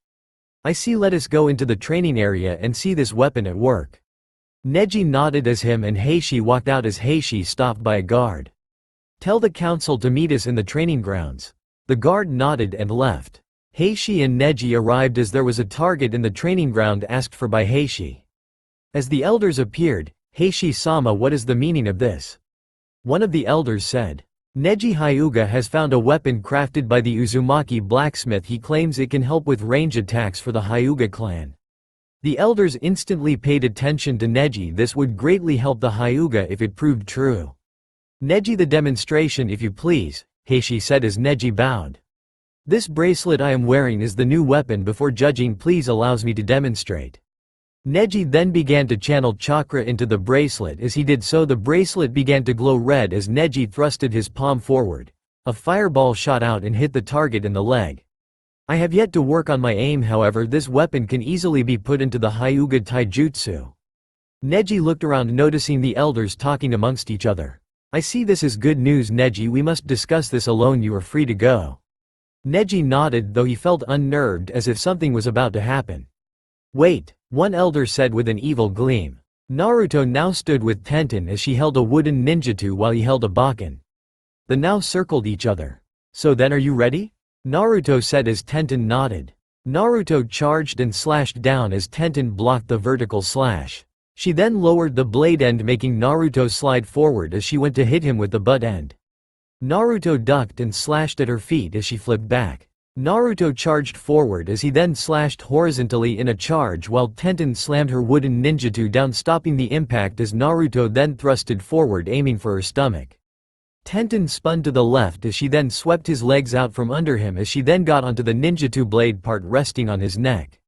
I see, let us go into the training area and see this weapon at work. Neji nodded as him and Heishi walked out as Heishi stopped by a guard. Tell the council to meet us in the training grounds. The guard nodded and left. Heishi and Neji arrived as there was a target in the training ground asked for by Heishi. As the elders appeared, Heishi-sama, what is the meaning of this? One of the elders said. Neji Hyuga has found a weapon crafted by the Uzumaki blacksmith. He claims it can help with range attacks for the Hyuga clan. The elders instantly paid attention to Neji. This would greatly help the Hyuga if it proved true. Neji, the demonstration if you please, Heishi said as Neji bowed. This bracelet I am wearing is the new weapon. Before judging, please allows me to demonstrate. Neji then began to channel chakra into the bracelet. As he did so, the bracelet began to glow red as Neji thrusted his palm forward. A fireball shot out and hit the target in the leg. I have yet to work on my aim, however this weapon can easily be put into the Hyuga taijutsu. Neji looked around noticing the elders talking amongst each other. I see, this is good news Neji, we must discuss this alone, you are free to go. Neji nodded, though he felt unnerved as if something was about to happen. Wait, one elder said with an evil gleam. Naruto now stood with Tenten as she held a wooden ninjutsu while he held a bakken. The now circled each other. So then, are you ready? Naruto said as Tenten nodded. Naruto charged and slashed down as Tenten blocked the vertical slash. She then lowered the blade end, making Naruto slide forward as she went to hit him with the butt end. Naruto ducked and slashed at her feet as she flipped back. Naruto charged forward as he then slashed horizontally in a charge while Tenten slammed her wooden ninjutsu down, stopping the impact as Naruto then thrusted forward, aiming for her stomach. Tenten spun to the left as she then swept his legs out from under him as she then got onto the ninjutsu blade part resting on his neck.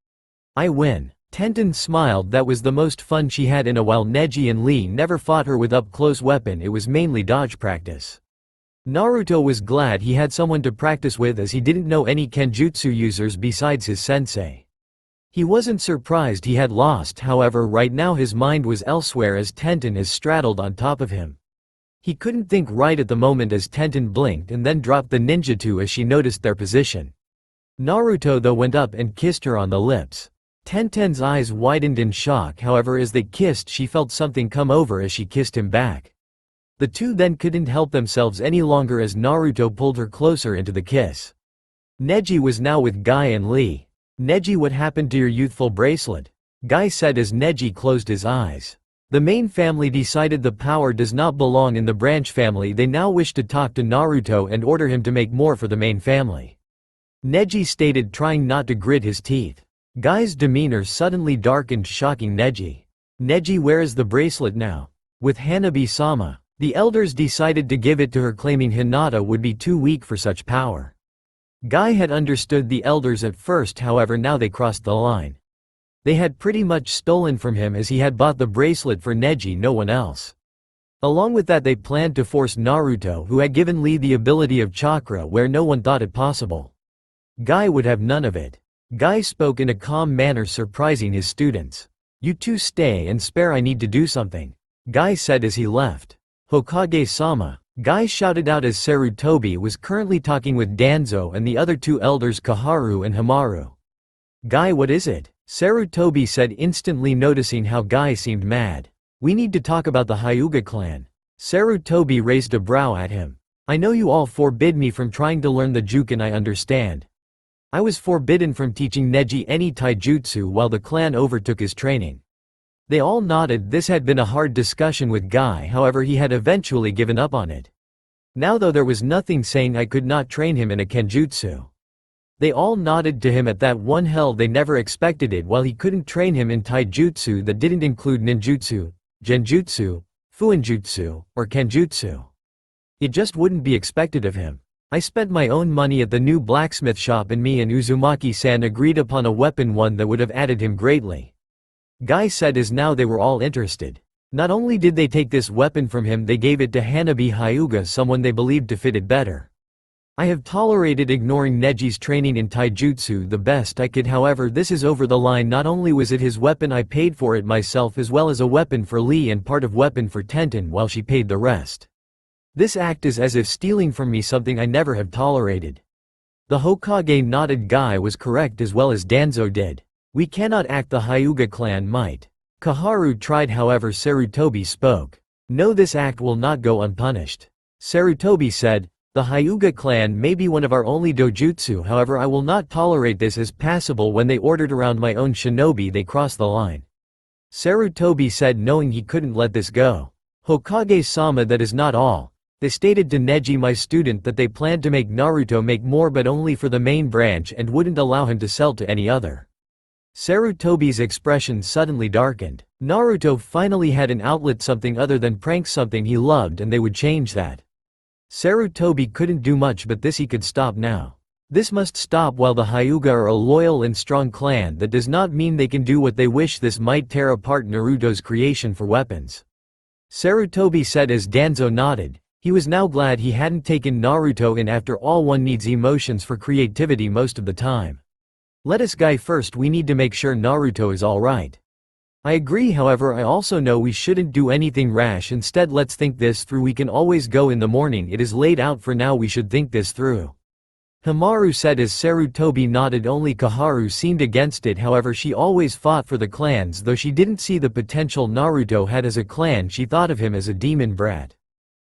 I win. Tenten smiled. That was the most fun she had in a while. Neji and Lee never fought her with up-close weapon, it was mainly dodge practice. Naruto was glad he had someone to practice with as he didn't know any kenjutsu users besides his sensei. He wasn't surprised he had lost, however right now his mind was elsewhere as Tenten is straddled on top of him. He couldn't think right at the moment as Tenten blinked and then dropped the ninjutsu as she noticed their position. Naruto though went up and kissed her on the lips. Tenten's eyes widened in shock, however as they kissed she felt something come over as she kissed him back. The two then couldn't help themselves any longer as Naruto pulled her closer into the kiss. Neji was now with Guy and Lee. Neji, what happened to your youthful bracelet? Guy said as Neji closed his eyes. The main family decided the power does not belong in the branch family. They now wish to talk to Naruto and order him to make more for the main family. Neji stated, trying not to grit his teeth. Guy's demeanor suddenly darkened, shocking Neji. Neji, where is the bracelet now? With Hanabi-sama. The elders decided to give it to her, claiming Hinata would be too weak for such power. Guy had understood the elders at first, however now they crossed the line. They had pretty much stolen from him as he had bought the bracelet for Neji, no one else. Along with that they planned to force Naruto, who had given Lee the ability of chakra where no one thought it possible. Guy would have none of it. Guy spoke in a calm manner, surprising his students. You two stay and spare, I need to do something. Guy said as he left. Hokage-sama. Guy shouted out as Sarutobi was currently talking with Danzo and the other two elders Kaharu and Hamaru. Guy, what is it? Sarutobi said, instantly noticing how Guy seemed mad. We need to talk about the Hyuga clan. Sarutobi raised a brow at him. I know you all forbid me from trying to learn the Juken, I understand. I was forbidden from teaching Neji any taijutsu while the clan overtook his training. They all nodded. This had been a hard discussion with Guy, however he had eventually given up on it. Now though there was nothing saying I could not train him in a kenjutsu. They all nodded to him at that one. Hell, they never expected it. While he couldn't train him in taijutsu that didn't include ninjutsu, genjutsu, fuinjutsu, or kenjutsu. It just wouldn't be expected of him. I spent my own money at the new blacksmith shop and me and Uzumaki-san agreed upon a weapon, one that would have added him greatly. Guy said as now they were all interested. Not only did they take this weapon from him, they gave it to Hanabi Hyuga, someone they believed to fit it better. I have tolerated ignoring Neji's training in taijutsu the best I could, however this is over the line. Not only was it his weapon, I paid for it myself as well as a weapon for Lee and part of weapon for Tenten while she paid the rest. This act is as if stealing from me, something I never have tolerated. The Hokage nodded. Guy was correct as well as Danzo did. We cannot act, the Hyuga clan might. Kaharu tried, however Sarutobi spoke. No, this act will not go unpunished. Sarutobi said, the Hyuga clan may be one of our only dojutsu, however I will not tolerate this as passable. When they ordered around my own shinobi they crossed the line. Sarutobi said, knowing he couldn't let this go. Hokage-sama, that is not all. They stated to Neji, my student, that they planned to make Naruto make more but only for the main branch and wouldn't allow him to sell to any other. Sarutobi's expression suddenly darkened. Naruto finally had an outlet, something other than pranks, something he loved, and they would change that. Sarutobi couldn't do much, but this he could stop now. This must stop. While the Hyuga are a loyal and strong clan, that does not mean they can do what they wish. This might tear apart Naruto's creation for weapons. Sarutobi said as Danzo nodded. He was now glad he hadn't taken Naruto in. After all, one needs emotions for creativity most of the time. Let us Guy first, we need to make sure Naruto is alright. I agree, however I also know we shouldn't do anything rash. Instead let's think this through. We can always go in the morning, it is laid out for now, we should think this through. Hamaru said as Sarutobi nodded. Only Kaharu seemed against it, however she always fought for the clans. Though she didn't see the potential Naruto had as a clan, she thought of him as a demon brat.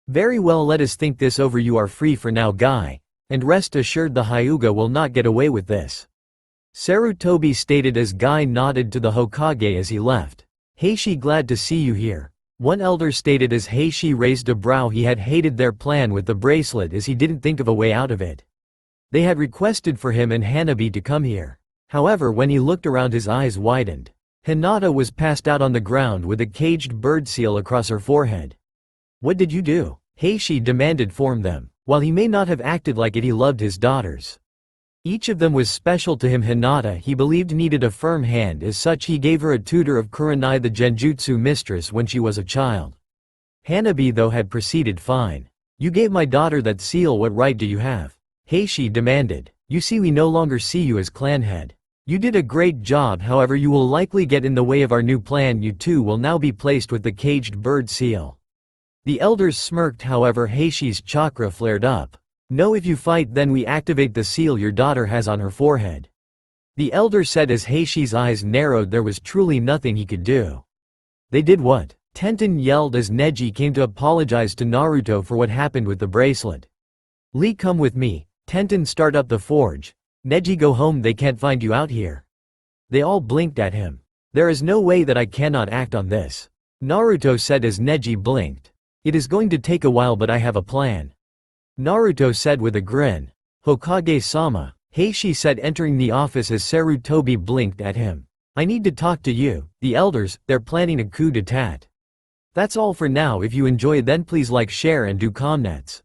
Very well, let us think this over. You are free for now, Guy. And rest assured the Hyuga will not get away with this. Sarutobi stated as Guy nodded to the Hokage as he left. Heishi, glad to see you here. One elder stated as Heishi raised a brow. He had hated their plan with the bracelet as he didn't think of a way out of it. They had requested for him and Hanabi to come here. However, when he looked around his eyes widened. Hinata was passed out on the ground with a caged bird seal across her forehead. What did you do? Heishi demanded from them. While he may not have acted like it, he loved his daughters. Each of them was special to him. Hinata he believed needed a firm hand, as such he gave her a tutor of Kurenai the Genjutsu mistress when she was a child. Hanabi though had proceeded fine. You gave my daughter that seal, what right do you have? Heishi demanded. You see, we no longer see you as clan head. You did a great job, however you will likely get in the way of our new plan. You too will now be placed with the caged bird seal. The elders smirked, however Heishi's chakra flared up. No, if you fight then we activate the seal your daughter has on her forehead. The elder said as Heishi's eyes narrowed. There was truly nothing he could do. They did what? Tenten yelled as Neji came to apologize to Naruto for what happened with the bracelet. Lee, come with me. Tenten, start up the forge. Neji, go home, they can't find you out here. They all blinked at him. There is no way that I cannot act on this. Naruto said as Neji blinked. It is going to take a while, but I have a plan. Naruto said with a grin. Hokage-sama, Heishi said, entering the office as Sarutobi blinked at him. I need to talk to you. The elders, they're planning a coup d'etat. That's all for now. If you enjoy then please like, share and do comments.